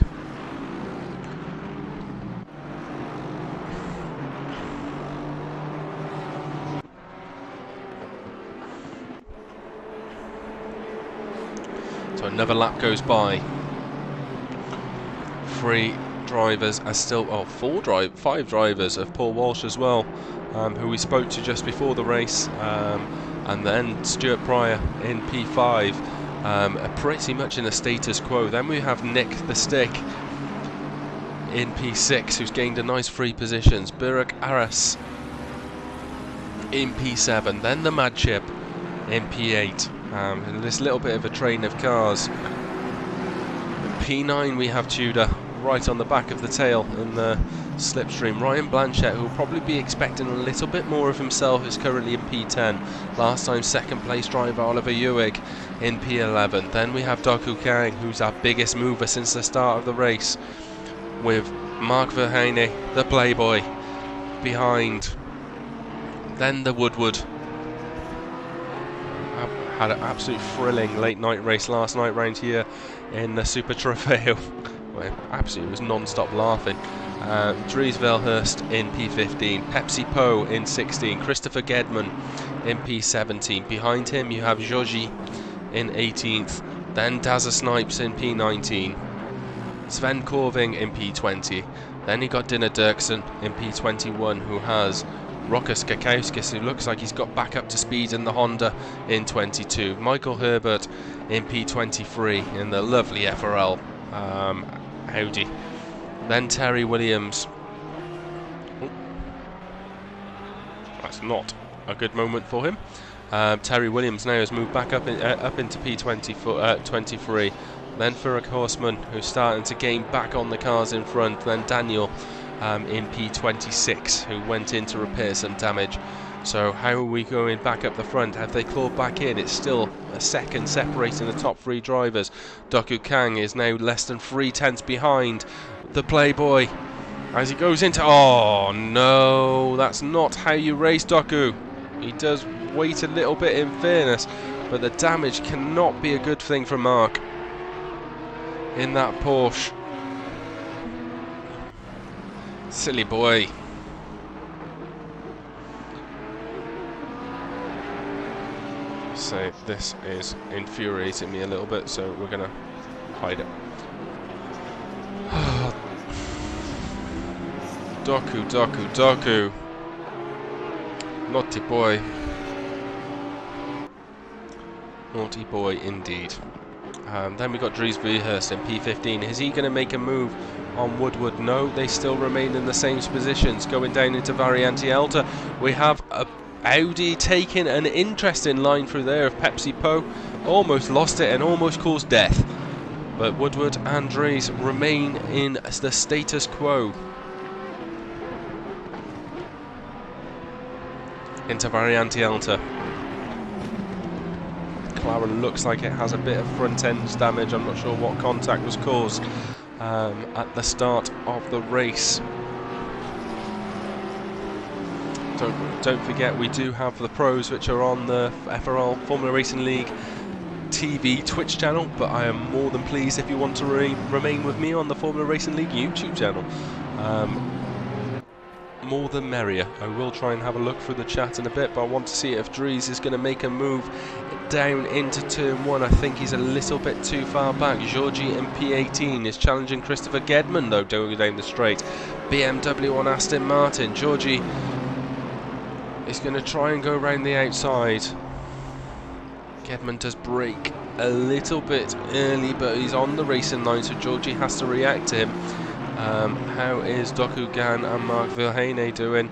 So another lap goes by. 3 drivers are still, oh, 5 drivers of Paul Walsh as well, who we spoke to just before the race, and then Stuart Pryor in P5, pretty much in the status quo. Then we have Nick the Stick in P6, who's gained a nice 3 positions. Burak Aras in P7, then the Mad Chip in P8. And this little bit of a train of cars. In P9 we have Tudor right on the back of the tail in the slipstream. Ryan Blanchett, who will probably be expecting a little bit more of himself, is currently in P10. Last time second place driver Oliver Ewig in P11. Then we have Doku Kang, who's our biggest mover since the start of the race, with Mark Verheyen, the Playboy, behind. Then the Woodward. Had an absolute thrilling late night race last night round here in the Super Trofeo, where absolutely was non-stop laughing. Dries Velhurst in P15, Pepsi Po in 16, Christopher Gedman in P17. Behind him you have Joji in 18th, then Dazza Snipes in P19, Sven Corving in P20, then you got Dinner Dirksen in P21, who has Rokas Kakauskis, who looks like he's got back up to speed in the Honda in 22. Michael Herbert in P23 in the lovely FRL Audi. Then Terry Williams. That's not a good moment for him. Terry Williams now has moved back up into P23. Then Furik Horseman, who's starting to gain back on the cars in front. Then Daniel in P26, who went in to repair some damage. So how are we going back up the front? Have they clawed back in? It's still a second separating the top 3 drivers. Doku Kang is now less than 3/10 behind the Playboy as he goes into... Oh no, that's not how you race, Doku. He does wait a little bit in fairness, but the damage cannot be a good thing for Mark in that Porsche. Silly boy. So this is infuriating me a little bit, so we're gonna hide it. Doku, Doku, Doku. Naughty boy. Naughty boy indeed. Then we got Dries Velhurst in P15. Is he going to make a move on Woodward? No, they still remain in the same positions. Going down into Variante Alta, we have a Audi taking an interesting line through there of Pepsi Po. Almost lost it and almost caused death. But Woodward and Dries remain in the status quo. Into Variante Alta. McLaren looks like it has a bit of front end damage. I'm not sure what contact was caused at the start of the race. Don't forget, we do have the pros which are on the FRL Formula Racing League TV Twitch channel, but I am more than pleased if you want to remain with me on the Formula Racing League YouTube channel. More than merrier. I will try and have a look through the chat in a bit, but I want to see if Dries is going to make a move down into turn 1. I think he's a little bit too far back. Georgie in P18 is challenging Christopher Gedman though, going down the straight. BMW on Aston Martin. Georgie is going to try and go around the outside. Gedman does brake a little bit early, but he's on the racing line, so Georgie has to react to him. How is Doku Gan and Mark Vilhane doing?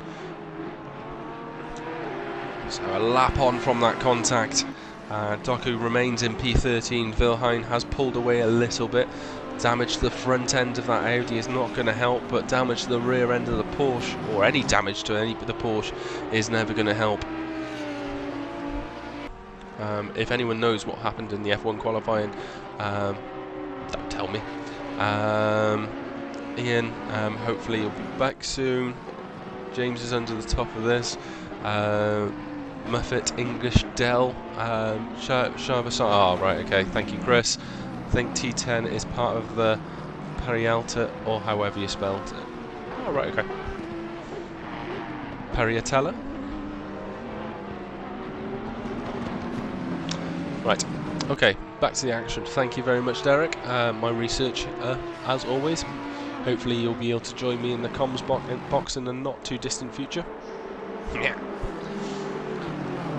So a lap on from that contact. Doku remains in P13. Vilhane has pulled away a little bit. Damage to the front end of that Audi is not going to help, but damage to the rear end of the Porsche, or any damage to the Porsche, is never going to help. If anyone knows what happened in the F1 qualifying, don't tell me. Ian, hopefully you'll be back soon. James is under the top of this. Muffet, English, Dell, Sharvasar. Oh, right, okay, thank you, Chris. I think T10 is part of the Parialta, or however you spelled it. Oh, right, okay. Pariatella? Right, okay, back to the action. Thank you very much, Derek. My research, as always. Hopefully you'll be able to join me in the comms box in the not too distant future. Yeah.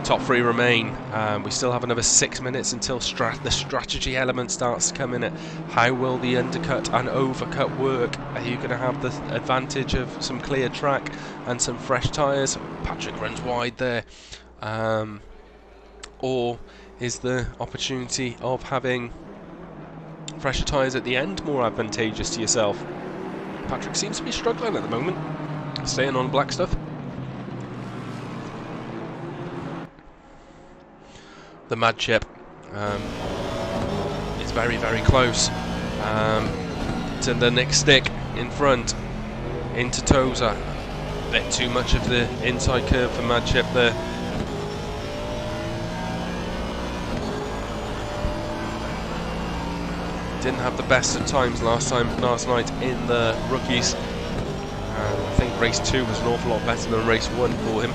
Top 3 remain. We still have another 6 minutes until the strategy element starts to come in it. How will the undercut and overcut work? Are you going to have the advantage of some clear track and some fresh tyres? Patrick runs wide there. Or is the opportunity of having fresher tyres at the end more advantageous to yourself? Patrick seems to be struggling at the moment, staying on black stuff. The Mad Chip is very, very close to the next stick in front, into Toza. A bit too much of the inside curve for Mad Chip there. Didn't have the best at times last night in the rookies. I think race 2 was an awful lot better than race 1 for him.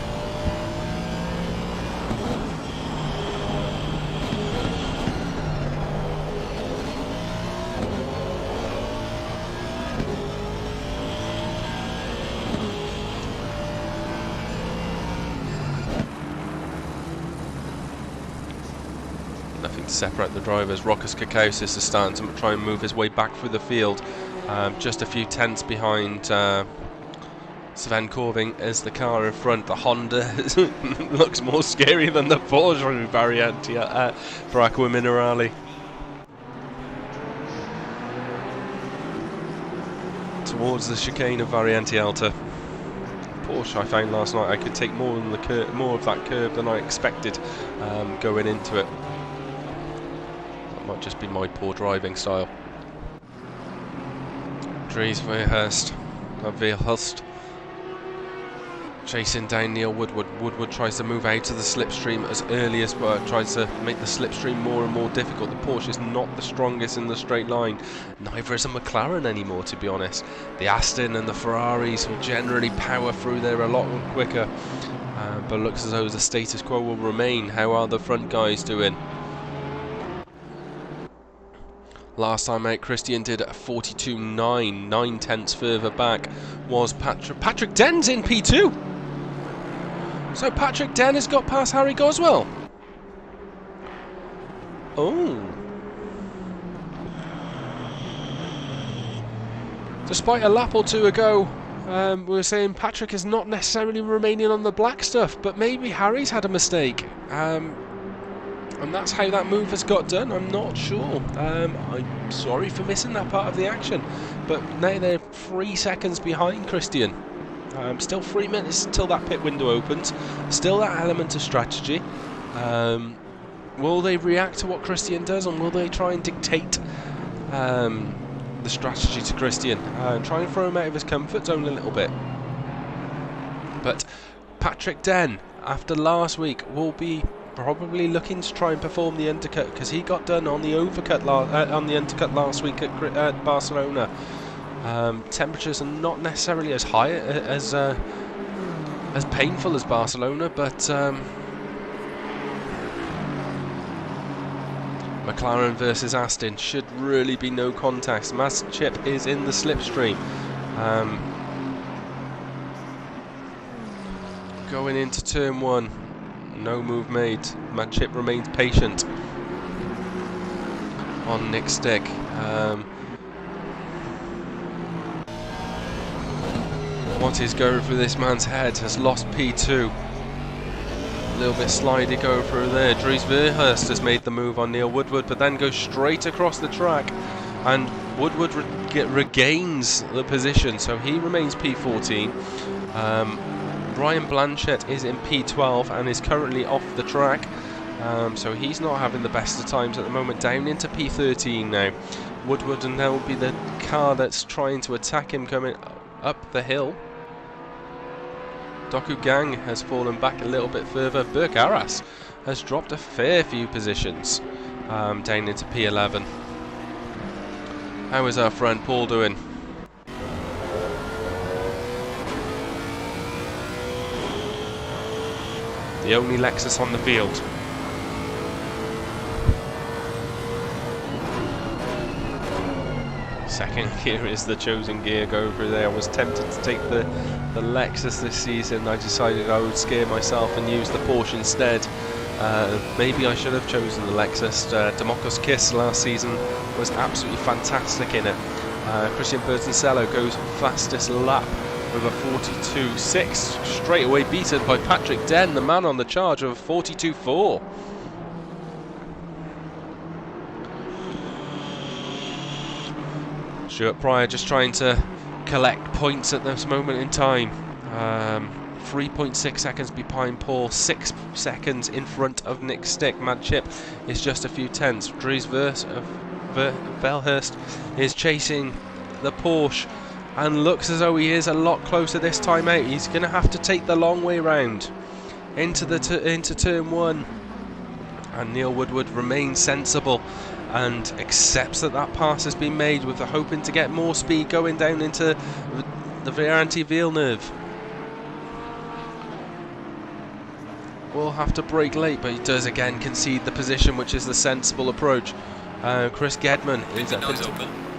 Nothing to separate the drivers. Rokas Kakausis is starting to try and move his way back through the field. Just a few tenths behind Sven Corving as the car in front. The Honda looks more scary than the Porsche variant for Aqua Minerale. Towards the chicane of Variante Alta. Porsche, I found last night I could take more of that curve than I expected going into it. That might just be my poor driving style. Dries Verhulst chasing down Neil Woodward. Woodward tries to move out of the slipstream as early as tries to make the slipstream more and more difficult. The Porsche is not the strongest in the straight line. Neither is a McLaren anymore, to be honest. The Aston and the Ferraris will generally power through there a lot quicker. But looks as though the status quo will remain. How are the front guys doing? Last time out, Christian did 42.9, 9 tenths further back was Patrick Den's in P2. So Patrick Den has got past Harry Goswell. Oh. Despite a lap or two ago, we were saying Patrick is not necessarily remaining on the black stuff, but maybe Harry's had a mistake. And that's how that move has got done. I'm not sure. I'm sorry for missing that part of the action. But now they're 3 seconds behind Christian. Still 3 minutes until that pit window opens. Still that element of strategy. Will they react to what Christian does, and will they try and dictate the strategy to Christian? Try and throw him out of his comfort zone a little bit. But Patrick Den, after last week, will be probably looking to try and perform the undercut, because he got done on the undercut last week at Barcelona. Temperatures are not necessarily as high as painful as Barcelona, but McLaren versus Aston should really be no contest. Mad Chip is in the slipstream. Going into turn 1, no move made. Mad Chip remains patient on Nick Stick. What is going through this man's head? Has lost P2. A little bit slidey going through there. Dries Verhulst has made the move on Neil Woodward, but then goes straight across the track, and Woodward regains the position, so he remains P14. Ryan Blanchett is in P12 and is currently off the track, so he's not having the best of times at the moment. Down into P13 now. Woodward, and that will be the car that's trying to attack him coming up the hill. Doku Gang has fallen back a little bit further. Burke Arras has dropped a fair few positions down into P11. How is our friend Paul doing? The only Lexus on the field. Second gear is the chosen gear going through there. I was tempted to take the Lexus this season. I decided I would scare myself and use the Porsche instead. Maybe I should have chosen the Lexus. Demokos Kiss last season was absolutely fantastic in it. Christian Bertoncello goes fastest lap with a 42.6, straight away beaten by Patrick Den, the man on the charge, of a 42.4. Stuart Pryor just trying to collect points at this moment in time. 3.6 seconds behind Paul, 6 seconds in front of Nick Stick. Mad Chip is just a few tenths. Dries Verhulst is chasing the Porsche and looks as though he is a lot closer this time out. He's going to have to take the long way round into turn 1. And Neil Woodward remains sensible and accepts that pass has been made, with the hoping to get more speed going down into the Villeneuve. Will have to brake late, but he does again concede the position, which is the sensible approach. Chris Gedman is up into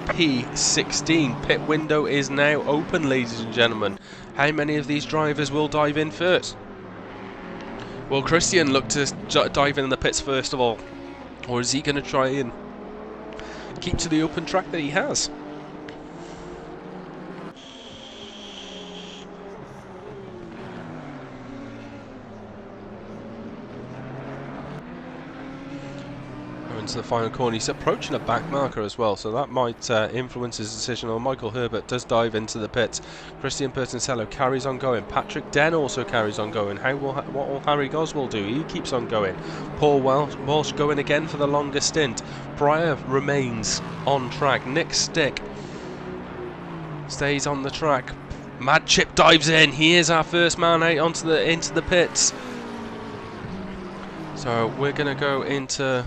P16. Pit window is now open, ladies and gentlemen. How many of these drivers will dive in first? Will Christian look to dive in the pits first of all, or is he going to try and keep to the open track that he has? Into the final corner, he's approaching a back marker as well, so that might influence his decision. Or Michael Herbert does dive into the pits. Christian Bertoncello carries on going. Patrick Den also carries on going. What will Harry Goswell do? He keeps on going. Paul Walsh going again for the longer stint. Pryor remains on track. Nick Stick stays on the track. Mad Chip dives in. He is our first man out into the pits. So we're going to go into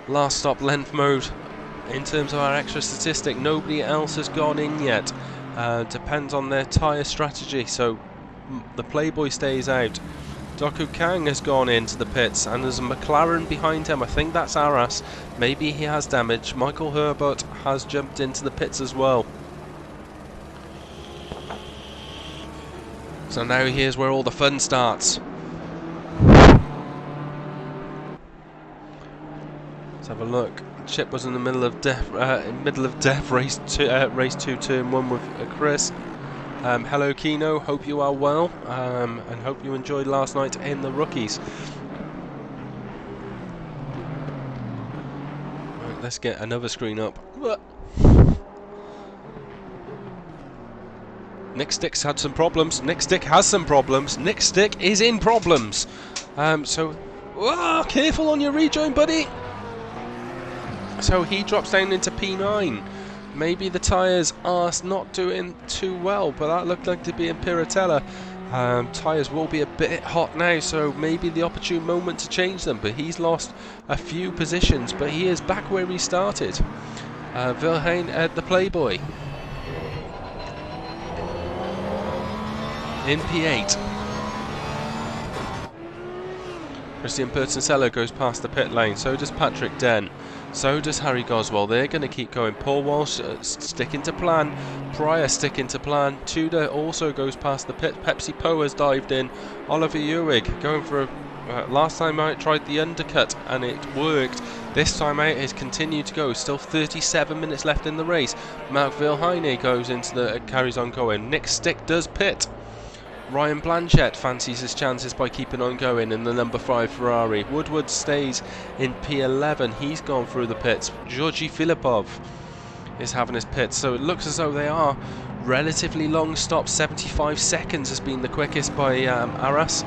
last stop length mode in terms of our extra statistic. Nobody else has gone in yet. Depends on their tyre strategy, so the Playboy stays out. Doku Kang has gone into the pits, and there's a McLaren behind him. I think that's Arras. Maybe he has damage. Michael Herbert has jumped into the pits as well. So now here's where all the fun starts. Let's have a look. Chip was in the middle of death. Race 2, turn 1 with Chris. Hello, Kino. Hope you are well, and hope you enjoyed last night in the rookies. Right, let's get another screen up. Nick Stick's had some problems. Nick Stick has some problems. Nick Stick is in problems. Careful on your rejoin, buddy. So he drops down into P9. Maybe the tyres are not doing too well, but that looked like to be in Piratella. Tyres will be a bit hot now, so maybe the opportune moment to change them, but he's lost a few positions, but he is back where he started. Vilhane at the Playboy in P8. Christian Bertoncello goes past the pit lane, so does Patrick Den, so does Harry Goswell. They're going to keep going. Paul Walsh sticking to plan, Pryor sticking to plan, Tudor also goes past the pit, Pepsi Poe has dived in, Oliver Ewig going for a, last time out tried the undercut and it worked. This time out has continued to go, still 37 minutes left in the race. Mark Vilhane goes into the, carries on going. Nick Stick does pit. Ryan Blanchett fancies his chances by keeping on going in the number 5 Ferrari. Woodward stays in P11, he's gone through the pits. Georgi Filipov is having his pits, so it looks as though they are relatively long stops. 75 seconds has been the quickest by Arras.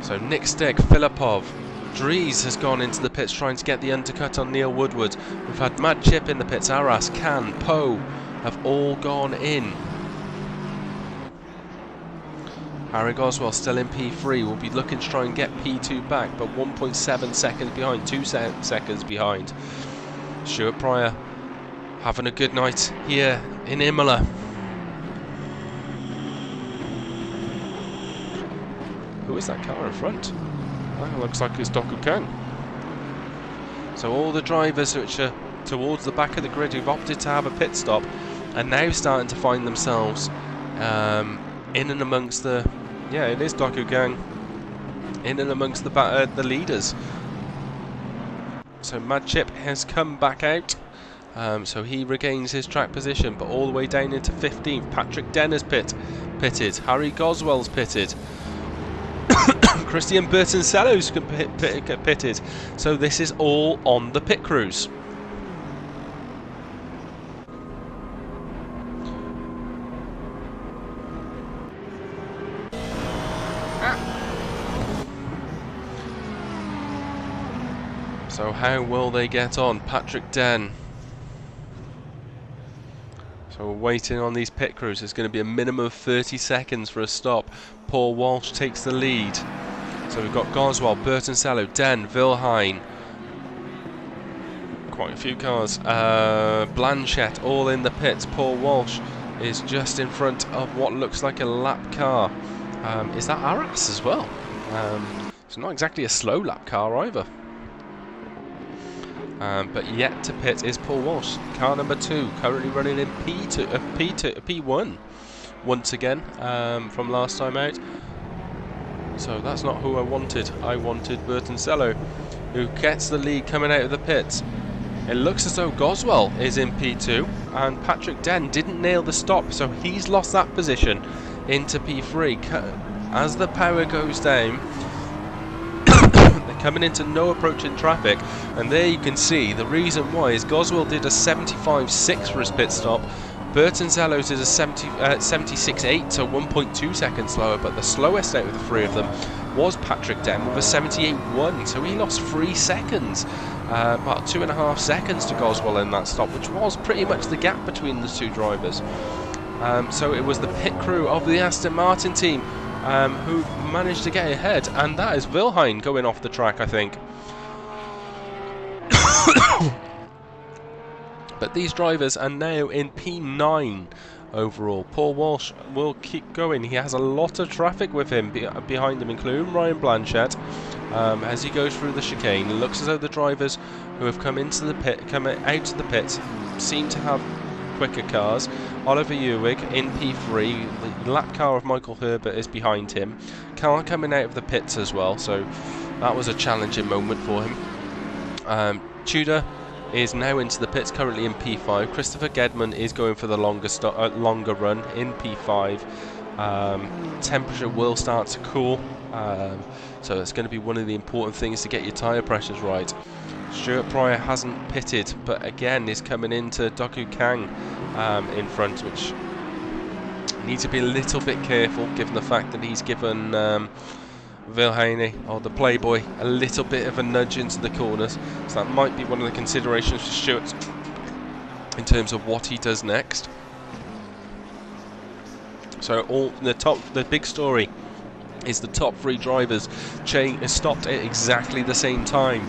So Nick Stick, Filipov, Dries has gone into the pits trying to get the undercut on Neil Woodward. We've had Mad Chip in the pits, Arras, Can, Poe have all gone in. Harry Goswell still in P3, will be looking to try and get P2 back, but 1.7 seconds behind, 2 seconds behind. Stuart Pryor having a good night here in Imola. Who is that car in front? That looks like it's Doku Kang. So all the drivers which are towards the back of the grid who've opted to have a pit stop are now starting to find themselves in and amongst the... Yeah, it is Doku Kang. In and amongst the leaders. So Mad Chip has come back out. So he regains his track position, but all the way down into 15th. Patrick Den has pitted. Harry Goswell's pitted. Christian Bertoncello's pitted. So this is all on the pit crews. So how will they get on? Patrick Den. So we're waiting on these pit crews. It's going to be a minimum of 30 seconds for a stop. Paul Walsh takes the lead. So we've got Goswell, Bertoncello, Den, Vilhane. Quite a few cars. Blanchett all in the pits. Paul Walsh is just in front of what looks like a lap car. Is that Arras as well? It's not exactly a slow lap car either. But yet to pit is Paul Walsh, car number 2, currently running in P1 once again from last time out. So that's not who I wanted. I wanted Bertoncello, who gets the lead coming out of the pits. It looks as though Goswell is in P2 and Patrick Den didn't nail the stop, so he's lost that position into P3. As the power goes down, coming into no approach in traffic, and there you can see the reason why is Goswell did a 75.6 for his pit stop, Bertoncello did a 76.8, so 1.2 seconds slower, but the slowest out of the three of them was Patrick Den with a 78.1, so he lost 3 seconds, about 2.5 seconds to Goswell in that stop, which was pretty much the gap between the two drivers. So it was the pit crew of the Aston Martin team who managed to get ahead, and that is Vilhane going off the track, I think. But these drivers are now in P9 overall. Paul Walsh will keep going. He has a lot of traffic with him behind him, including Ryan Blanchett, as he goes through the chicane. It looks as though the drivers who have come into the pit, come out to the pits, seem to have quicker cars. Oliver Ewig in P3, the lap car of Michael Herbert is behind him. Car coming out of the pits as well, so that was a challenging moment for him. Tudor is now into the pits, currently in P5. Christopher Gedman is going for the longer run in P5. Temperature will start to cool, so that's going to be one of the important things to get your tyre pressures right. Stuart Pryor hasn't pitted, but again is coming into Doku Kang in front, which needs to be a little bit careful given the fact that he's given Vilhane, or the Playboy, a little bit of a nudge into the corners, so that might be one of the considerations for Stuart in terms of what he does next. So the big story is the top 3 drivers stopped at exactly the same time.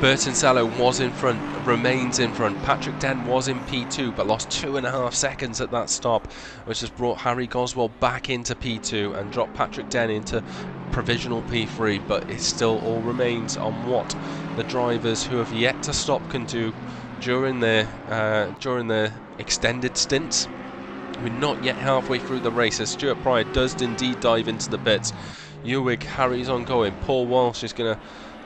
Bertoncello was in front, remains in front. Patrick Den was in P2 but lost 2.5 seconds at that stop, which has brought Harry Goswell back into P2 and dropped Patrick Den into provisional P3, but it still all remains on what the drivers who have yet to stop can do during their extended stints. We're not yet halfway through the race as Stuart Pryor does indeed dive into the pits. Ewig carries on going. Paul Walsh is going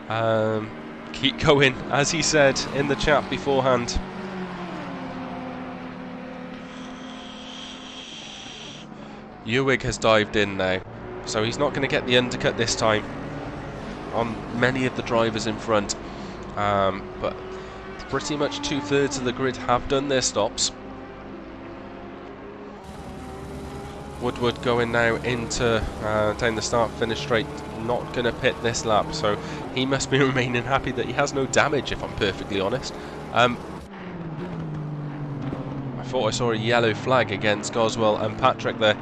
to keep going, as he said in the chat beforehand. Ewig has dived in now, so he's not going to get the undercut this time on many of the drivers in front, but pretty much 2/3 of the grid have done their stops. Woodward going now into down the start-finish straight, not going to pit this lap, so he must be remaining happy that he has no damage, if I'm perfectly honest. I thought I saw a yellow flag against Goswell and Patrick there.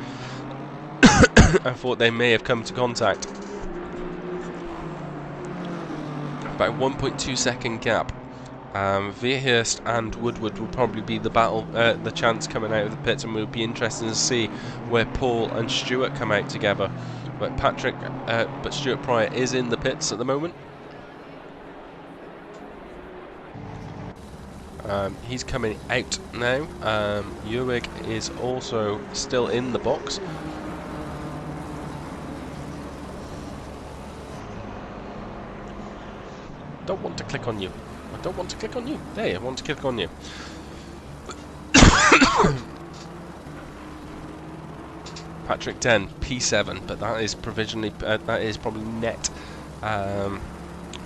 I thought they may have come to contact. About 1.2 second gap. Veerhurst and Woodward will probably be the battle, the chance coming out of the pits, and we'll be interested to see where Paul and Stuart come out together. But Stuart Pryor is in the pits at the moment. He's coming out now. Ewig is also still in the box. Don't want to click on you. I don't want to click on you. There, I want to click on you. Patrick Den, P7, but that is provisionally, that is probably net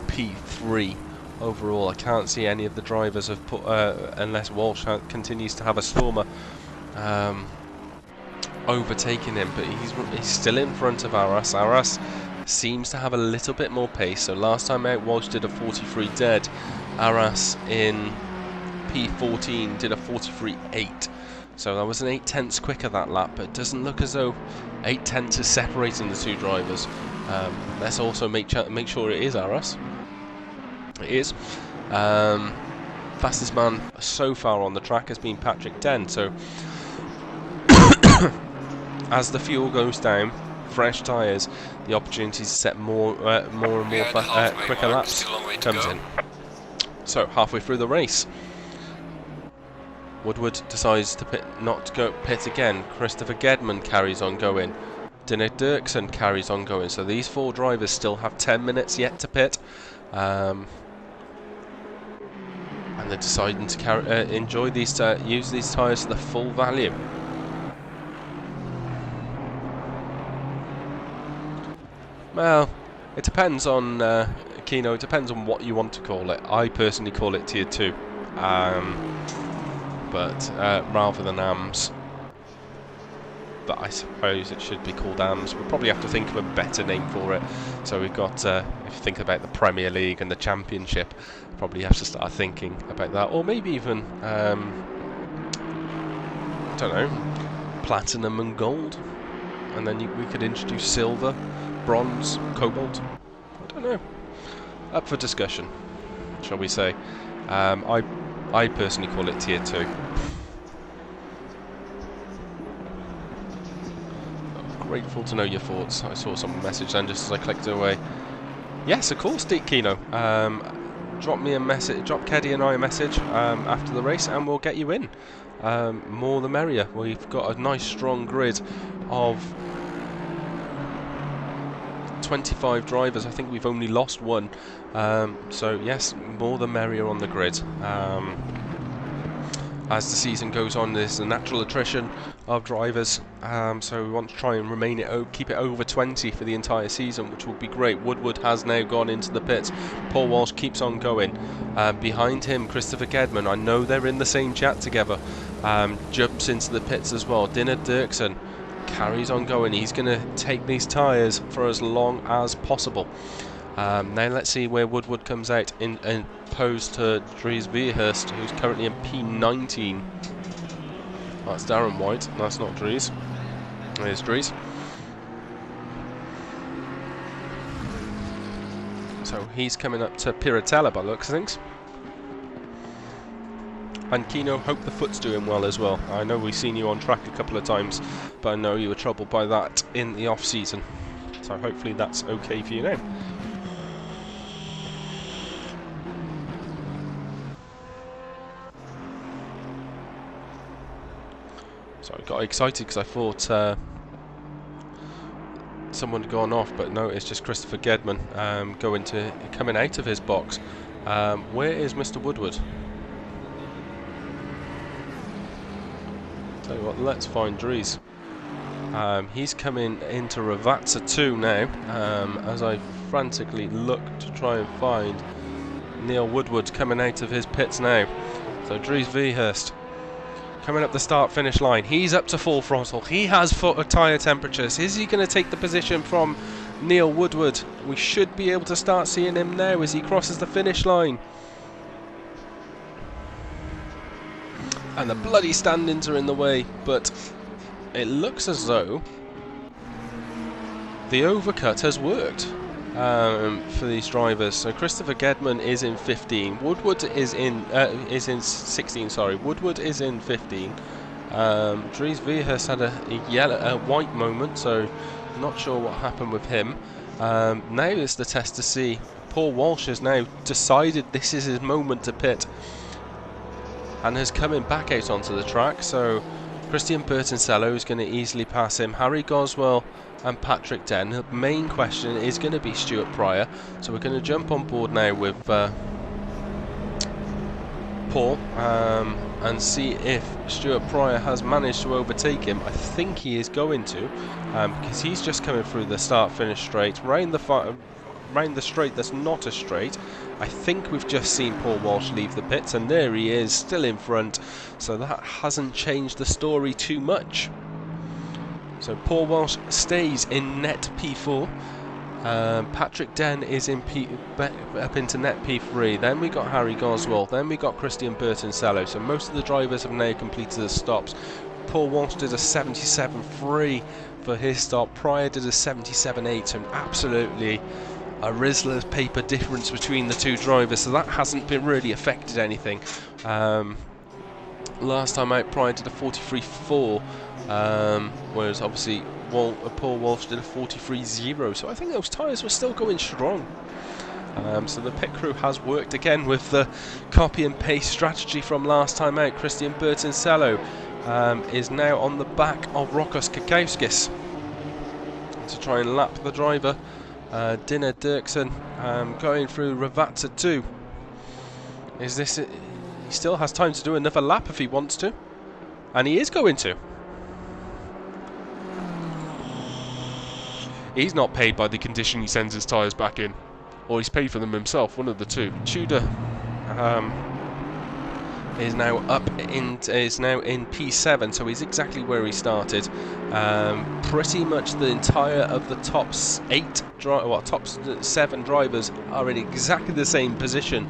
P3 overall. I can't see any of the drivers have put, unless Walsh continues to have a stormer, overtaking him, but he's still in front of Arras. Arras seems to have a little bit more pace, so last time out Walsh did a 43 dead. Arras in P14 did a 43.8, so that was an 8/10 quicker that lap, but it doesn't look as though 8/10 is separating the two drivers. Let's also make sure it is Arras. It is. Fastest man so far on the track has been Patrick Den, so as the fuel goes down, fresh tyres, the opportunity to set more and more quicker laps comes in. So halfway through the race, Woodward decides to not go pit again. Christopher Gedman carries on going. Dinner Dirksen carries on going. So these 4 drivers still have 10 minutes yet to pit, and they're deciding to enjoy these, use these tyres to the full value. Well, it depends on Kino. It depends on what you want to call it. I personally call it Tier 2, but rather than AMS. But I suppose it should be called AMS. We'll probably have to think of a better name for it. So we've got, if you think about the Premier League and the Championship, probably have to start thinking about that, or maybe even, I don't know, Platinum and Gold, and then we could introduce Silver, Bronze, Cobalt. I don't know. Up for discussion, shall we say? I personally call it Tier 2. Grateful to know your thoughts. I saw some message then just as I clicked away. Yes, of course, Deep Kino. Drop me a message, drop Keddy and I a message after the race, and we'll get you in. More the merrier. We've got a nice strong grid of 25 drivers. I think we've only lost 1. So yes, more the merrier on the grid. As the season goes on, there's a natural attrition of drivers, so we want to try and keep it over 20 for the entire season, which will be great. Woodward has now gone into the pits. Paul Walsh keeps on going. Behind him, Christopher Gedman, I know they're in the same chat together, jumps into the pits as well. Dinner Dirksen carries on going. He's going to take these tyres for as long as possible. Now let's see where Woodward comes out in opposed to Dries Vierhurst, who's currently in P19. That's Darren White, that's not Dries. There's Dries. So he's coming up to Piratella by the looks of things. And Kino, hope the foot's doing well as well. I know we've seen you on track a couple of times, but I know you were troubled by that in the off-season. So hopefully that's okay for you now. So I got excited because I thought someone had gone off, but no, it's just Christopher Gedman coming out of his box. Where is Mr. Woodward? Tell you what, let's find Dries. He's coming into Ravazza 2 now, as I frantically look to try and find Neil Woodward coming out of his pits now. So Dries Vierhurst coming up the start-finish line. He's up to full throttle. He has tyre temperatures. Is he going to take the position from Neil Woodward? We should be able to start seeing him now as he crosses the finish line. And the bloody stand-ins are in the way, but it looks as though the overcut has worked for these drivers. So Christopher Gedman is in 15. Woodward is in 16. Sorry, Woodward is in 15. Dries Vierhurst had a white moment, so not sure what happened with him. Now is the test to see. Paul Walsh has now decided this is his moment to pit, and is coming back out onto the track. So Christian Bertoncello is going to easily pass him. Harry Goswell and Patrick Den. The main question is going to be Stuart Pryor. So we're going to jump on board now with Paul and see if Stuart Pryor has managed to overtake him. I think he is going to, because he's just coming through the start-finish straight, round the straight that's not a straight. I think we've just seen Paul Walsh leave the pits, and there he is, still in front, so that hasn't changed the story too much. So Paul Walsh stays in net P4, Patrick Den is in up into net P3, then we got Harry Goswell, then we got Christian Bertoncello, so most of the drivers have now completed the stops. Paul Walsh did a 77.3 for his stop, Pryor did a 77.8, so absolutely a Rizzler's paper difference between the two drivers, so that hasn't been really affected anything. Last time out, Pryor did a 43.4, whereas obviously Paul Walsh did a 43.0, so I think those tyres were still going strong. So the pit crew has worked again with the copy and paste strategy from last time out. Christian Bertoncello is now on the back of Rokos Kakauskis to try and lap the driver. Dinner Dirksen going through Ravazza 2. Is this it? He still has time to do another lap if he wants to, and he is going to. He's not paid by the condition he sends his tyres back in, or he's paid for them himself, one of the two. Tudor is now in P7, so he's exactly where he started. Pretty much the entire of the top 7 drivers are in exactly the same position.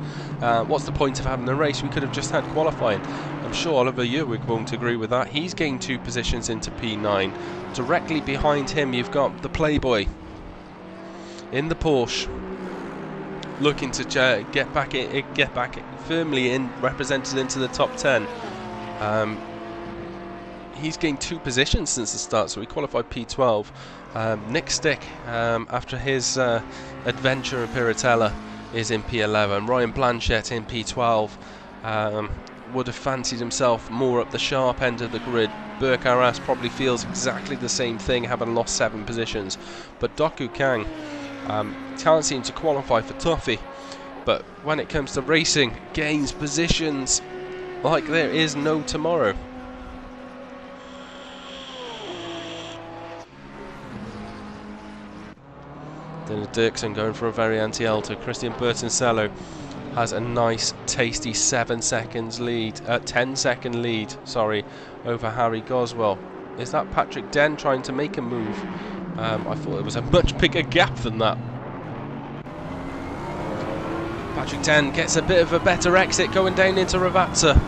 What's the point of having the race? We could have just had qualifying. I'm sure Oliver Ewig won't agree with that. He's gained 2 positions into P9. Directly behind him you've got the Playboy in the Porsche, looking to get back firmly in, represented into the top 10. He's gained 2 positions since the start, so he qualified P12. Nick Stick, after his adventure in Piratella, is in P11. Ryan Blanchett in P12. Would have fancied himself more up the sharp end of the grid. Burke Arras probably feels exactly the same thing, having lost 7 positions. But Doku Kang can't seem to qualify for Toffee, but when it comes to racing, gains positions like there is no tomorrow. Dinner Dirksen going for a very anti-alto. Christian Bertoncello has a nice tasty 10 second lead, sorry, over Harry Goswell. Is that Patrick Den trying to make a move? I thought it was a much bigger gap than that. Patrick Den gets a bit of a better exit going down into Ravazza.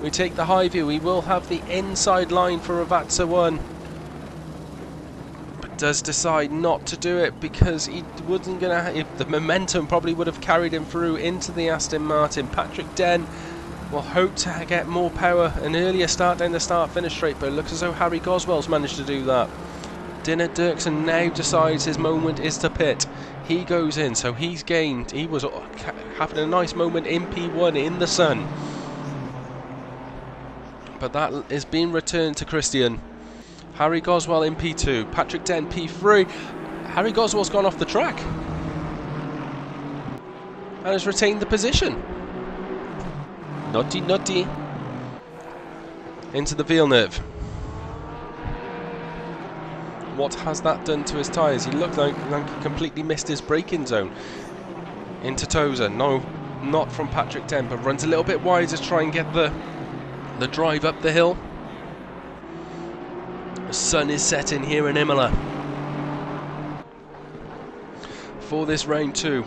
We take the high view. We will have the inside line for Ravazza 1. But does decide not to do it because he wasn't going to... The momentum probably would have carried him through into the Aston Martin. Patrick Den will hope to get more power, an earlier start down the start-finish straight, but it looks as though Harry Goswell's managed to do that. Dinner Dirksen now decides his moment is to pit. He goes in, so he's gained. He was having a nice moment in P1 in the sun. But that is being returned to Christian. Harry Goswell in P2, Patrick Den P3. Harry Goswell's gone off the track and has retained the position. Nutty, nutty. Into the Villeneuve. What has that done to his tyres? He looked like he completely missed his braking zone. Into Tozer. No, not from Patrick Den, but runs a little bit wide to try and get the drive up the hill. The sun is setting here in Imola for this round 2.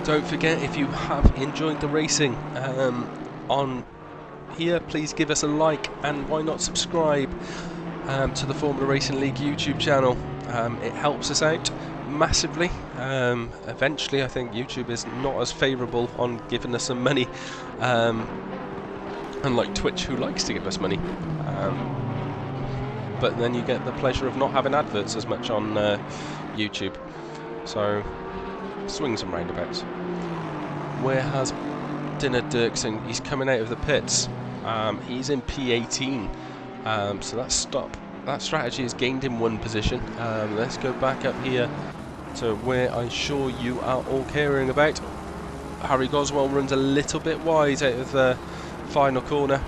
Don't forget, if you have enjoyed the racing on here, please give us a like and why not subscribe to the Formula Racing League YouTube channel. It helps us out massively. Eventually I think YouTube is not as favourable on giving us some money, unlike Twitch, who likes to give us money, but then you get the pleasure of not having adverts as much on YouTube. So swings and roundabouts. Where has Dinner Dirksen? He's coming out of the pits. He's in P18. So that strategy has gained him 1 position. Let's go back up here to where I'm sure you are all caring about. Harry Goswell runs a little bit wide out of the final corner.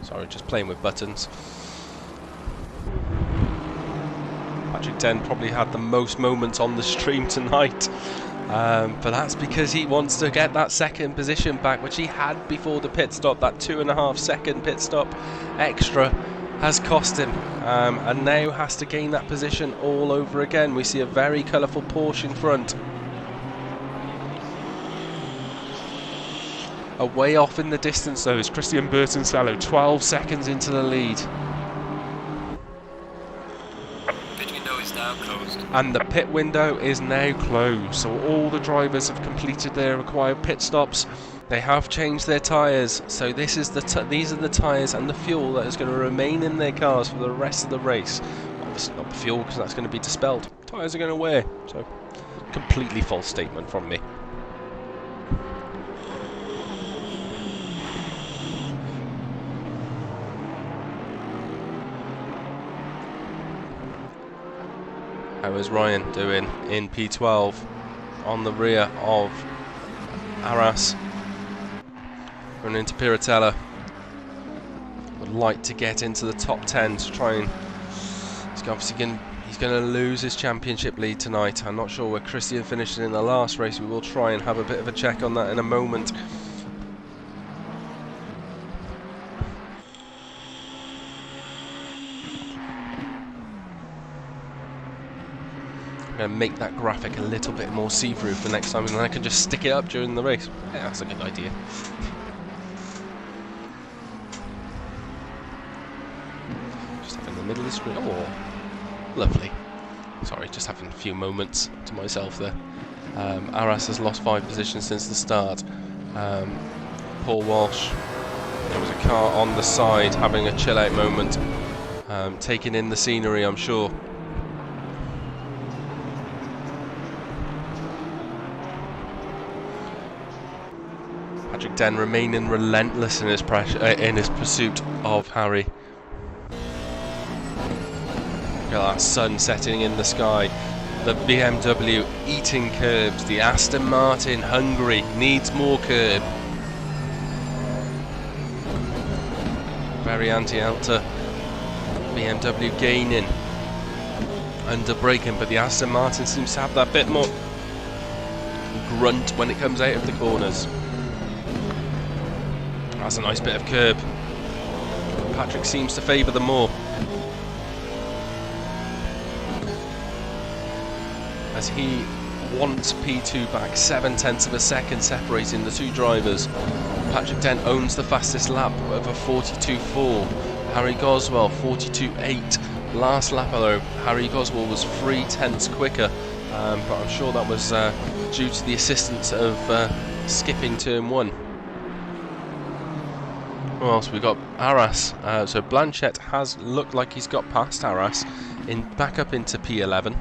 Sorry, just playing with buttons. Patrick Den probably had the most moments on the stream tonight, but that's because he wants to get that 2nd position back, which he had before the pit stop. That 2.5 second pit stop extra has cost him, and now has to gain that position all over again. We see a very colourful Porsche in front. Away off in the distance though is Christian Bertoncello, 12 seconds into the lead. Pit window is now closed. And the pit window is now closed, so all the drivers have completed their required pit stops. They have changed their tyres, so this is these are the tyres and the fuel that is going to remain in their cars for the rest of the race. Obviously not the fuel, because that's going to be dispelled. Tyres are going to wear, so completely false statement from me. How is Ryan doing in P12 on the rear of Arras? Running into Piratella. Would like to get into the top 10 to try and... He's going to lose his championship lead tonight. I'm not sure where Christian finished in the last race. We will try and have a bit of a check on that in a moment. I'm going to make that graphic a little bit more see-through for next time, and then I can just stick it up during the race. Yeah, that's a good idea. Just having the middle of the screen. Oh, lovely. Sorry, just having a few moments to myself there. Arras has lost 5 positions since the start. Paul Walsh, there was a car on the side having a chill-out moment, taking in the scenery, I'm sure. Patrick Den remaining relentless in his pursuit of Harry. Look at that sun setting in the sky. The BMW eating curbs. The Aston Martin hungry, needs more curb. Very anti-alta. BMW gaining. under braking, but the Aston Martin seems to have that bit more grunt when it comes out of the corners. That's a nice bit of curb. Patrick seems to favour them more, as he wants P2 back 7/10 of a second separating the two drivers. Patrick Dent owns the fastest lap of a 42.4. Harry Goswell 42.8. Last lap though, Harry Goswell was 3/10 quicker, but I'm sure that was due to the assistance of skipping turn 1. Who else? We got Arras. So Blanchett has looked like he's got past Arras, back up into P11.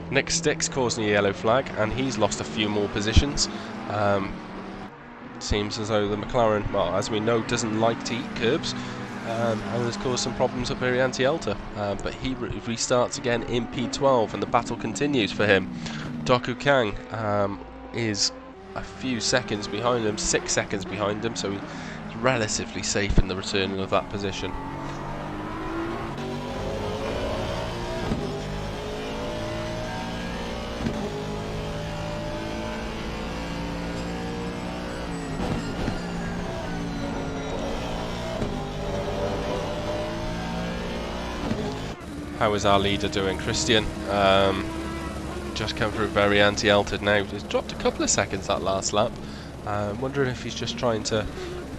Nick Sticks causing a yellow flag, and he's lost a few more positions. Seems as though the McLaren, well, as we know, doesn't like to eat curbs, and has caused some problems up here at Antielta. But he restarts again in P12, and the battle continues for him. Doku Kang is a few seconds behind him, 6 seconds behind him, so he's relatively safe in the return of that position. How is our leader doing? Christian, just come through very anti-altered now. He's dropped a couple of seconds that last lap. I'm wondering if he's just trying to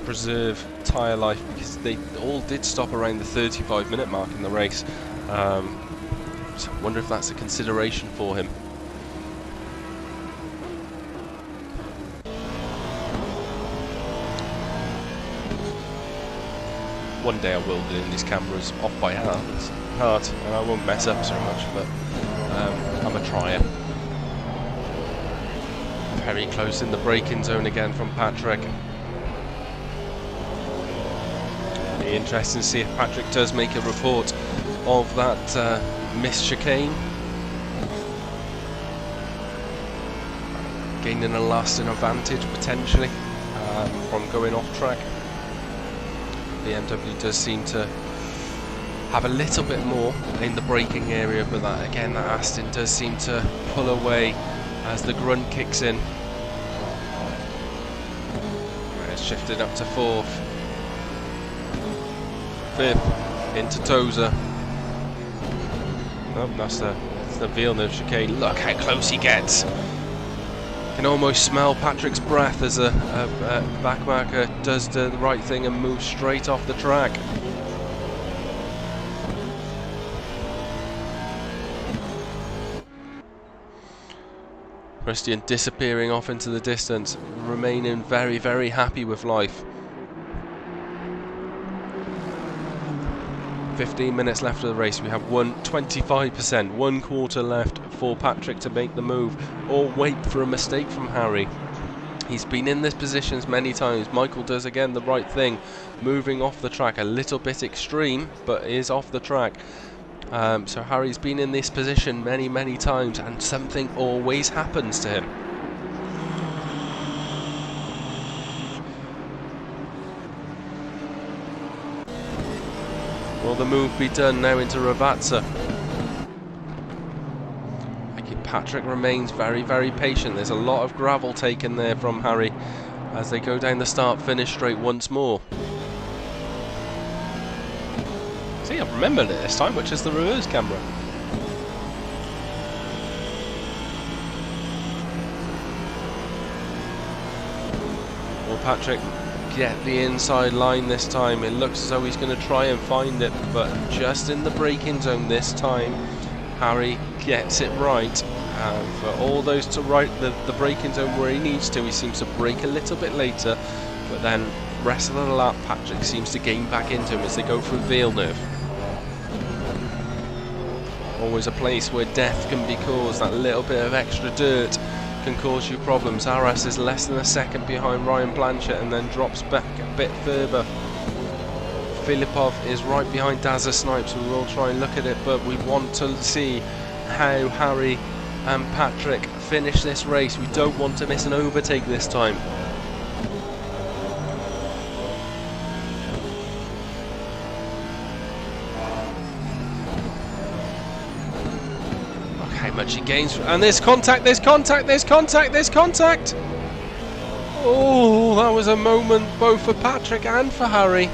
preserve tyre life, because they all did stop around the 35-minute mark in the race. So I wonder if that's a consideration for him. One day I will learn these cameras off by heart, and I won't mess up so much, but I'm a tryer. Very close in the braking zone again from Patrick. Be interesting to see if Patrick does make a report of that missed chicane. Gaining a lasting advantage potentially from going off track. BMW does seem to have a little bit more in the braking area, but that again, that Aston does seem to pull away as the grunt kicks in. It's shifted up to 4th, 5th into Tozer. Oh, that's the Villeneuve chicane. Look how close he gets. Can almost smell Patrick's breath as a backmarker does the right thing and moves straight off the track. Christian disappearing off into the distance, remaining very, very happy with life. 15 minutes left of the race. We have 25%, 1 quarter left for Patrick to make the move or wait for a mistake from Harry. He's been in this position many times. Michael does again the right thing, moving off the track, a little bit extreme, but is off the track. So Harry's been in this position many, many times, and something always happens to him. Will the move be done now into Ravazza? Patrick remains very, very patient. There's a lot of gravel taken there from Harry as they go down the start-finish straight once more. See, I've remembered it this time, which is the reverse camera. Will Patrick get the inside line this time? It looks as though he's going to try and find it, but just in the braking zone this time, Harry gets it right. For all those to right the braking zone where he needs to, he seems to brake a little bit later, but then rest of the lap Patrick seems to gain back into him as they go through Villeneuve. Always a place where death can be caused. That little bit of extra dirt can cause you problems. Arras is less than a second behind Ryan Blanchett and then drops back a bit further. Filipov is right behind Dazza Snipes. We will try and look at it, but we want to see how Harry and Patrick finish this race. We don't want to miss an overtake this time. much he gains. And there's contact, there's contact, there's contact, there's contact! Oh, that was a moment both for Patrick and for Harry.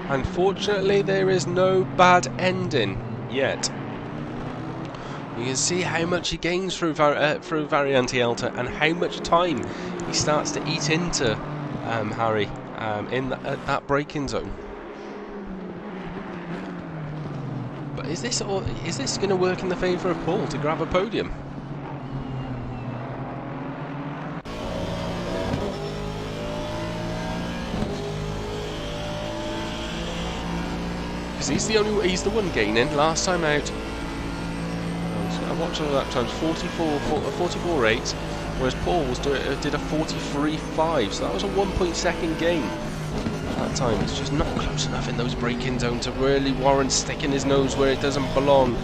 Unfortunately, there is no bad ending yet. You can see how much he gains through Variante Alta and how much time he starts to eat into Harry in that braking zone. But is this going to work in the favour of Paul to grab a podium? Because he's the one gaining. Last time out, I watched all that times 44.8, whereas Paul did a 43.5, so that was a 1.2 gain at that time. It's just not close enough in those braking zones to really warrant sticking his nose where it doesn't belong.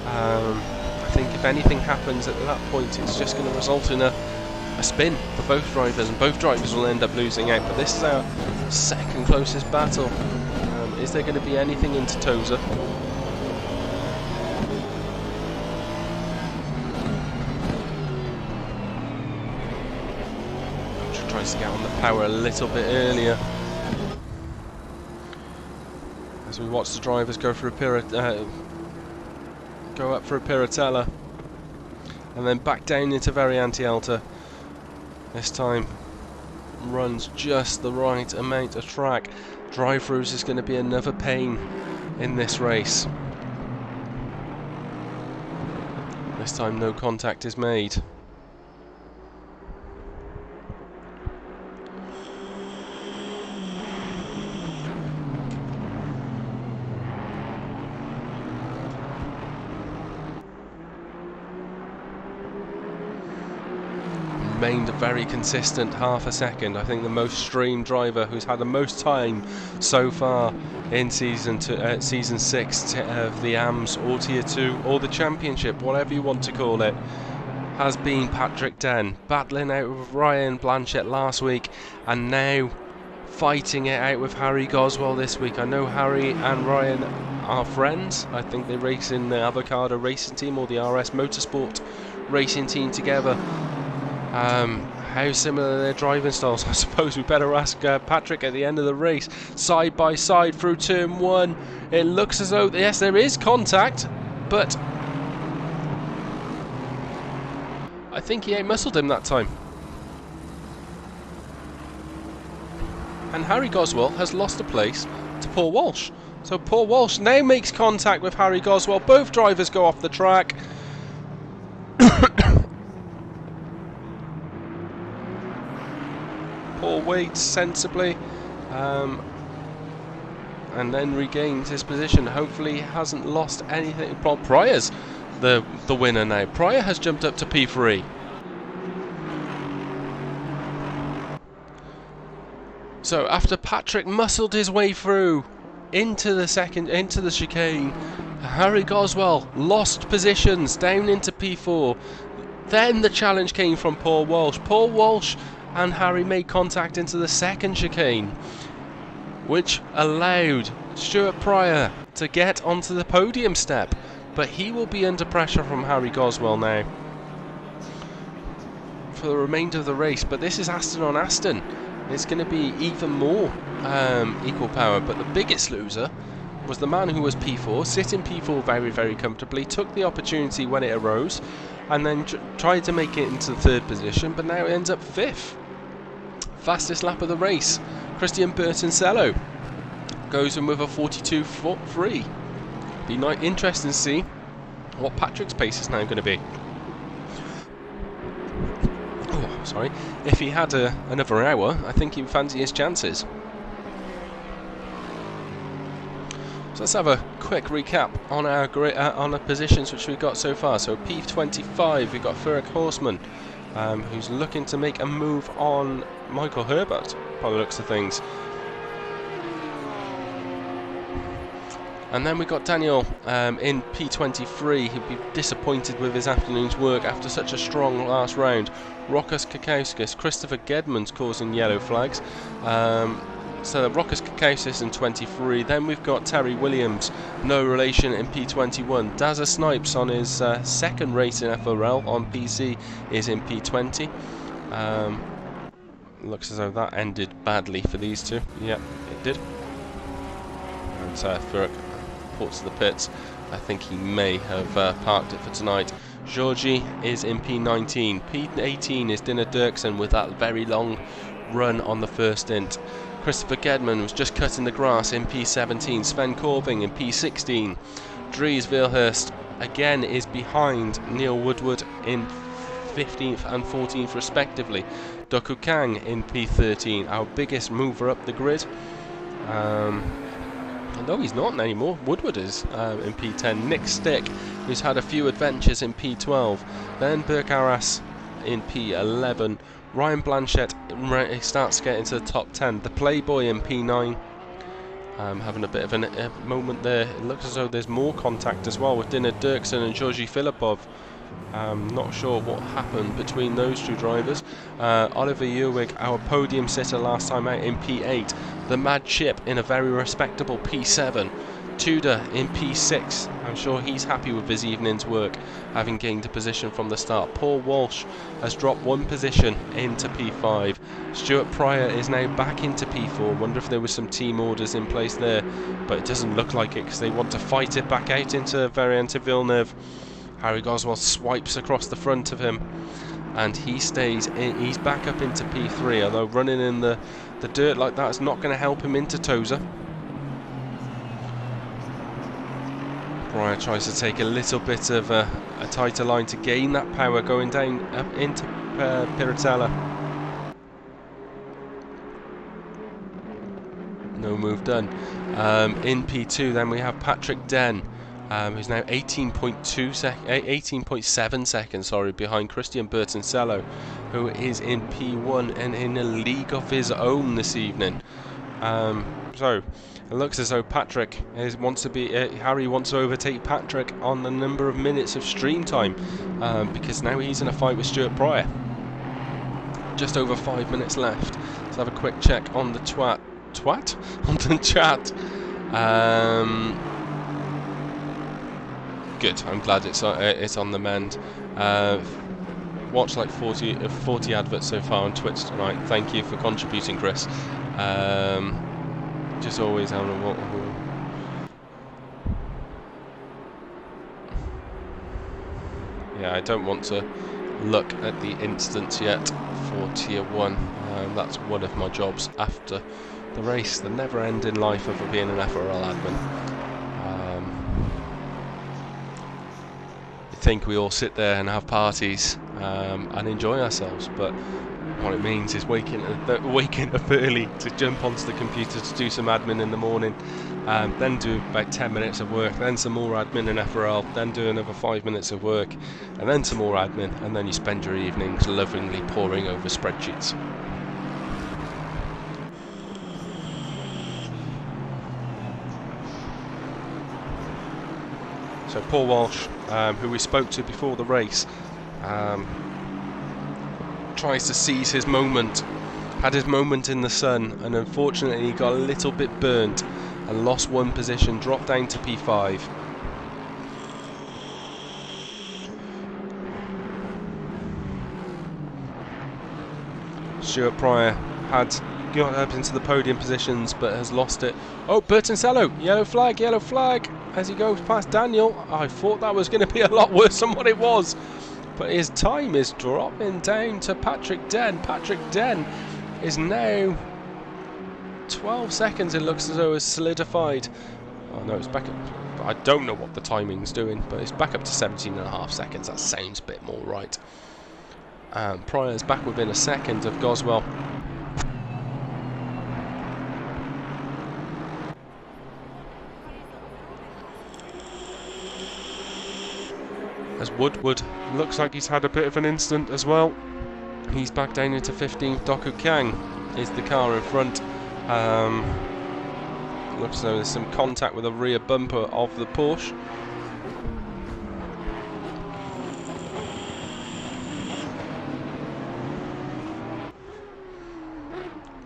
I think if anything happens at that point, it's just going to result in a spin for both drivers, and both drivers will end up losing out. But this is our second closest battle. Is there going to be anything into Tozer? Tries to get on the power a little bit earlier. As we watch the drivers go for a go up for a Piratella, and then back down into Variante Alta. This time runs just the right amount of track. Drive-throughs is going to be another pain in this race. This time no contact is made. Remained very consistent, half a second. I think the most streamed driver who's had the most time so far in season 6 of the AMS or Tier 2 or the Championship, whatever you want to call it, has been Patrick Den, battling out with Ryan Blanchett last week and now fighting it out with Harry Goswell this week. I know Harry and Ryan are friends. I think they race in the Avocado racing team or the RS Motorsport racing team together. How similar are their driving styles? I suppose we better ask Patrick at the end of the race. Side by side through turn 1. It looks as though, yes, there is contact, but I think he out-muscled him that time. And Harry Goswell has lost a place to Paul Walsh. So Paul Walsh now makes contact with Harry Goswell. Both drivers go off the track. Paul waits sensibly and then regains his position. Hopefully he hasn't lost anything. Well, Pryor's the winner now. Pryor has jumped up to P3. So after Patrick muscled his way through into the chicane, Harry Goswell lost positions down into P4. Then the challenge came from Paul Walsh. Paul Walsh and Harry made contact into the second chicane, which allowed Stuart Pryor to get onto the podium step, but he will be under pressure from Harry Goswell now for the remainder of the race. But this is Aston on Aston. It's going to be even more equal power, but the biggest loser was the man who was P4, sitting P4 very, very comfortably, took the opportunity when it arose, and then tried to make it into the third position, but now it ends up 5th. Fastest lap of the race, Christian Bertoncello goes in with a 42.3. Be interesting to see what Patrick's pace is now going to be. Oh, sorry. If he had another hour, I think he'd fancy his chances. So let's have a quick recap on our on the positions which we've got so far. So P25, we've got Ferric Horseman, who's looking to make a move on Michael Herbert, by the looks of things. And then we got Daniel in P23, who'd be disappointed with his afternoon's work after such a strong last round. Rokas Kakauskas, Christopher Gedman's causing yellow flags. So Rockus Kakausis in 23. Then we've got Terry Williams, no relation, in P21. Dazza Snipes on his second race in FRL on PC is in P20. Looks as though that ended badly for these two. Yep, it did. And FRLACC reports to the pits. I think he may have parked it for tonight. Georgie is in P19. P18 is Dinner Dirksen with that very long run on the first stint. Christopher Gedman was just cutting the grass in P17. Sven Corbing in P16. Dries Vilhurst again is behind Neil Woodward in 15th and 14th respectively. Doku Kang in P13, our biggest mover up the grid. No, he's not anymore. Woodward is in P10. Nick Stick, who's had a few adventures in P12. Then Burke Arras in P11. Ryan Blanchett starts getting to the top 10. The Playboy in P9. Having a bit of a moment there. It looks as though there's more contact as well with Dinner Dirksen and Georgi Filipov. Not sure what happened between those two drivers. Oliver Ewig, our podium sitter last time out, in P8. The Mad Chip in a very respectable P7. Tudor in P6. I'm sure he's happy with his evening's work, having gained a position from the start. Paul Walsh has dropped one position into P5. Stuart Pryor is now back into P4. Wonder if there was some team orders in place there, but it doesn't look like it because they want to fight it back out into Variante Villeneuve. Harry Goswell swipes across the front of him, and he stays in. He's back up into P3, although running in the dirt like that is not going to help him into Tosa. Pryor tries to take a little bit of a tighter line to gain that power going down up into Piratella. No move done. In P2 then we have Patrick Den, who's now 18.7 seconds behind Christian Bertoncello, who is in P1 and in a league of his own this evening. So it looks as though Patrick wants to be Harry wants to overtake Patrick on the number of minutes of stream time, because now he's in a fight with Stuart Pryor. Just over 5 minutes left. Let's have a quick check on the on the chat. Good. I'm glad it's on the mend. Watched like 40 adverts so far on Twitch tonight. Thank you for contributing, Chris. Just always having a yeah, I don't want to look at the instance yet for Tier 1. That's one of my jobs after the race, the never-ending life of being an FRL admin. I think we all sit there and have parties and enjoy ourselves, but what it means is waking up early to jump onto the computer to do some admin in the morning, then do about 10 minutes of work, then some more admin in FRL, then do another 5 minutes of work, and then some more admin, and then you spend your evenings lovingly poring over spreadsheets. So Paul Walsh, who we spoke to before the race, tries to seize his moment. Had his moment in the sun, and unfortunately he got a little bit burnt and lost one position, dropped down to P5. Stuart Pryor had got up into the podium positions but has lost it. Oh, Bertoncello, yellow flag as he goes past Daniel. I thought that was going to be a lot worse than what it was, but his time is dropping down to Patrick Den. Patrick Den is now 12 seconds, it looks as though it's solidified. Oh no, it's back up. I don't know what the timing's doing, but it's back up to 17.5 seconds. That sounds a bit more right. Pryor's back within a second of Goswell. As Woodward looks like he's had a bit of an instant as well. He's back down into 15th. Doku Kang is the car in front. Looks as though there's some contact with the rear bumper of the Porsche.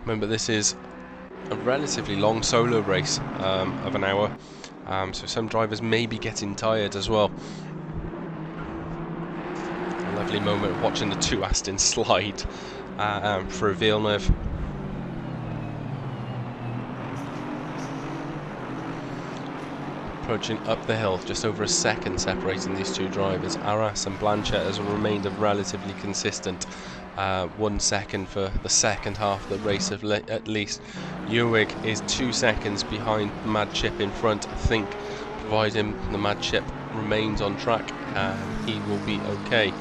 Remember, this is a relatively long solo race of an hour, so some drivers may be getting tired as well. A lovely moment of watching the two Astons slide through Villeneuve. Approaching up the hill, just over a second separating these two drivers. Arras and Blanchett has remained relatively consistent. 1 second for the second half of the race at least. Ewig is 2 seconds behind Mad Chip in front. I think, providing the Mad Chip remains on track, he will be okay.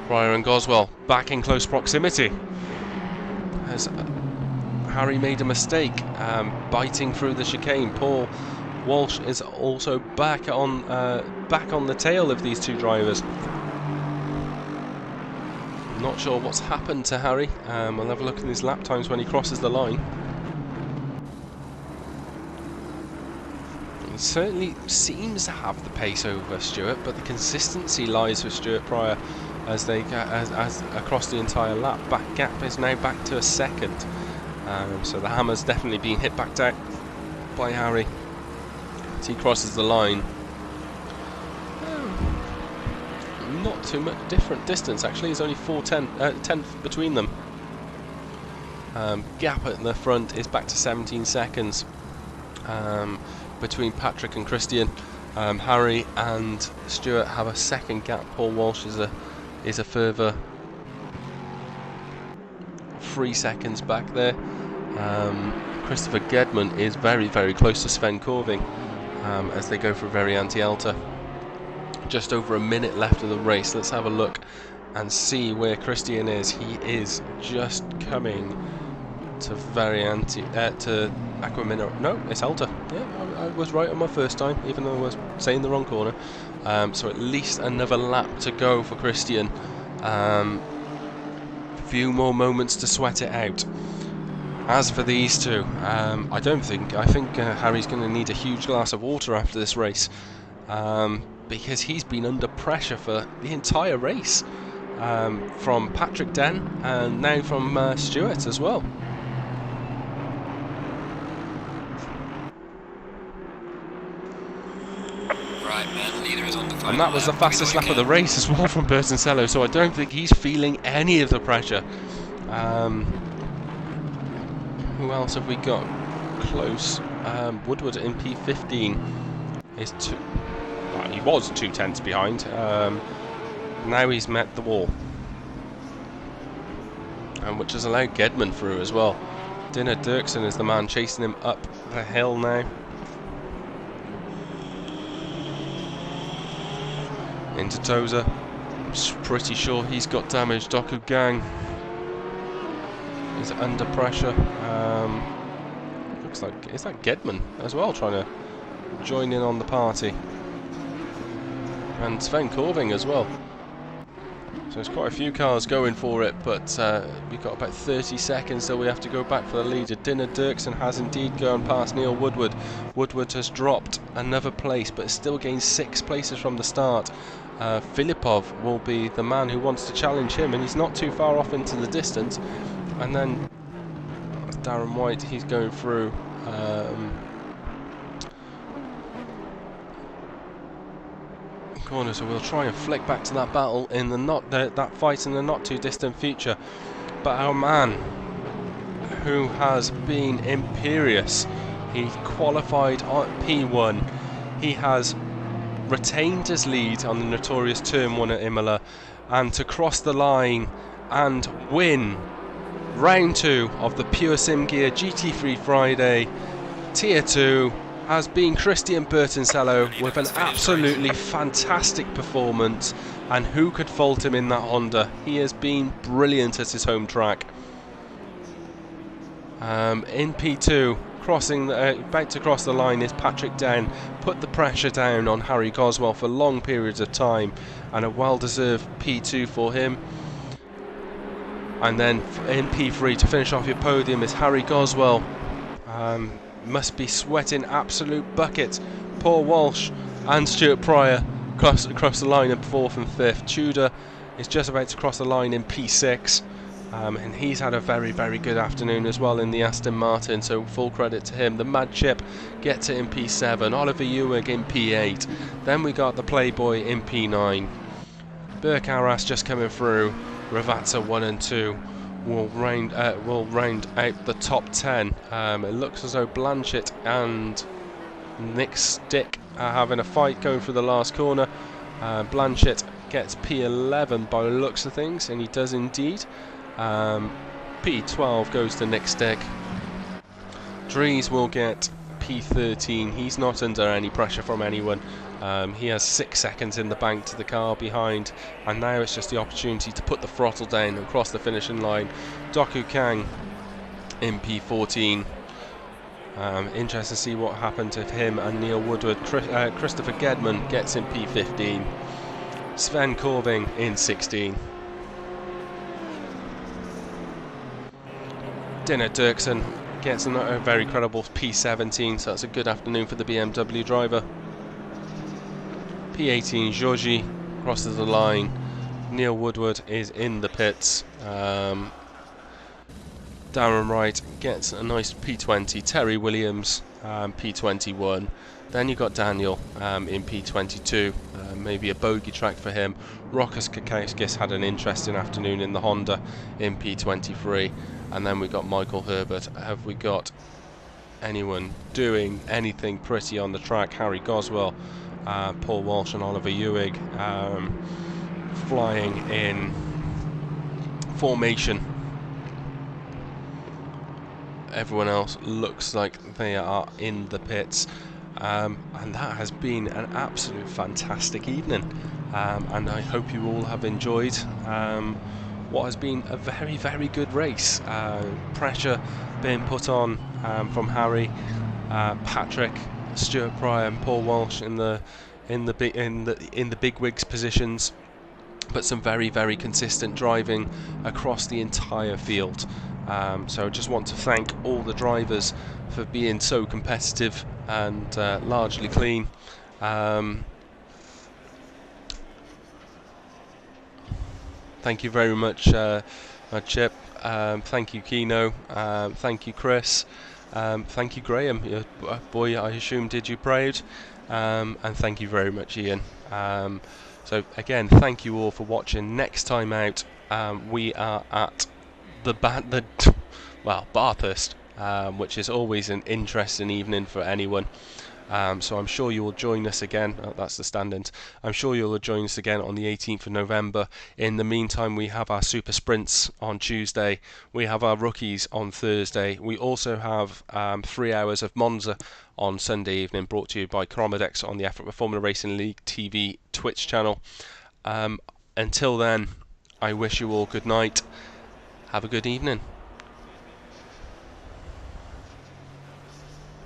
Pryor and Goswell back in close proximity. Has Harry made a mistake, biting through the chicane? Paul Walsh is also back on the tail of these two drivers. Not sure what's happened to Harry. We'll have a look at his lap times when he crosses the line. He certainly seems to have the pace over Stewart, but the consistency lies with Stuart Pryor as they as across the entire lap. Back gap is now back to a second. So the hammer's definitely been hit back down by Harry as he crosses the line. Not too much different distance actually. There's only 10 between them. Gap at the front is back to 17 seconds between Patrick and Christian. Harry and Stewart have a second gap. Paul Walsh is a further 3 seconds back there. Christopher Gedman is very, very close to Sven Corving as they go for a very anti-alta. Just over a minute left of the race. Let's have a look and see where Christian is. He is just coming to to Aquamina. No, it's Alta. Yeah, I was right on my first time, even though I was saying the wrong corner. So at least another lap to go for Christian. Few more moments to sweat it out. As for these two, I think Harry's going to need a huge glass of water after this race, because he's been under pressure for the entire race, from Patrick Den and now from Stewart as well. And that was the fastest lap of the race as well from Bertoncello, so I don't think he's feeling any of the pressure. Who else have we got close? Woodward in P15 is he was 2 tenths behind. Now he's met the wall, which has allowed Gedman through as well. Dinner Dirksen is the man chasing him up the hill now. Into Tozer. I'm pretty sure he's got damage. Doku Gang is under pressure. Looks like, is that Gedman as well trying to join in on the party? And Sven Corving as well. So there's quite a few cars going for it, but we've got about 30 seconds till we have to go back for the leader. Dinner Dirksen has indeed gone past Neil Woodward. Woodward has dropped another place, but still gained 6 places from the start. Filipov will be the man who wants to challenge him, and he's not too far off into the distance. And then Darren White, he's going through. Corner, so we'll try and flick back to that battle in that fight in the not too distant future. But our man, who has been imperious, he qualified on P1. He has retained his lead on the notorious Turn 1 at Imola, and to cross the line and win round 2 of the PureSimGear GT3 Friday Tier 2 has been Christian Bertoncello with an absolutely fantastic performance, and who could fault him in that Honda? He has been brilliant at his home track. In P2, about to cross the line is Patrick Den. Put the pressure down on Harry Goswell for long periods of time, and a well-deserved P2 for him. And then in P3 to finish off your podium is Harry Goswell. Must be sweating absolute buckets. Paul Walsh and Stuart Pryor across the line in 4th and 5th. Tudor is just about to cross the line in P6. And he's had a very, very good afternoon as well in the Aston Martin, so full credit to him. The Mad Chip gets it in P7, Oliver Ewing in P8, then we got the Playboy in P9. Burke Arras just coming through. Ravazza 1 and 2 will round out the top 10. It looks as though Blanchett and Nick Stick are having a fight going through the last corner. Blanchett gets P11 by the looks of things, and he does indeed. P12 goes to Nick Stick. Dries will get P13. He's not under any pressure from anyone. He has 6 seconds in the bank to the car behind, and now it's just the opportunity to put the throttle down and cross the finishing line. Doku Kang in P14. Interesting to see what happened to him and Neil Woodward. Christopher Gedman gets in P15. Sven Corving in 16. Dinner Dirksen gets a very credible P17, so that's a good afternoon for the BMW driver. P18 Georgie crosses the line. Neil Woodward is in the pits. Darren Wright gets a nice P20. Terry Williams P21. Then you got Daniel in P22. Maybe a bogey track for him. Rokas Kakauskis had an interesting afternoon in the Honda in P23. And then we got Michael Herbert. Have we got anyone doing anything pretty on the track? Harry Goswell, Paul Walsh and Oliver Ewing flying in formation. Everyone else looks like they are in the pits. And that has been an absolute fantastic evening. And I hope you all have enjoyed what has been a very, very good race. Pressure being put on from Harry, Patrick, Stuart Pryor, and Paul Walsh in the big wigs positions, but some very, very consistent driving across the entire field. So I just want to thank all the drivers for being so competitive and largely clean. Thank you very much, Chip. Thank you, Kino. Thank you, Chris. Thank you, Graham. Your boy, I assume, did you proud. And thank you very much, Ian. So again, thank you all for watching. Next time out, we are at Bathurst, which is always an interesting evening for anyone. So I'm sure you will join us again. That's the stand-ins. I'm sure you will join us again on the 18th of November. In the meantime, we have our Super Sprints on Tuesday. We have our Rookies on Thursday. We also have 3 hours of Monza on Sunday evening, brought to you by Chromadex on the Formula Racing League TV Twitch channel. Until then, I wish you all good night. Have a good evening.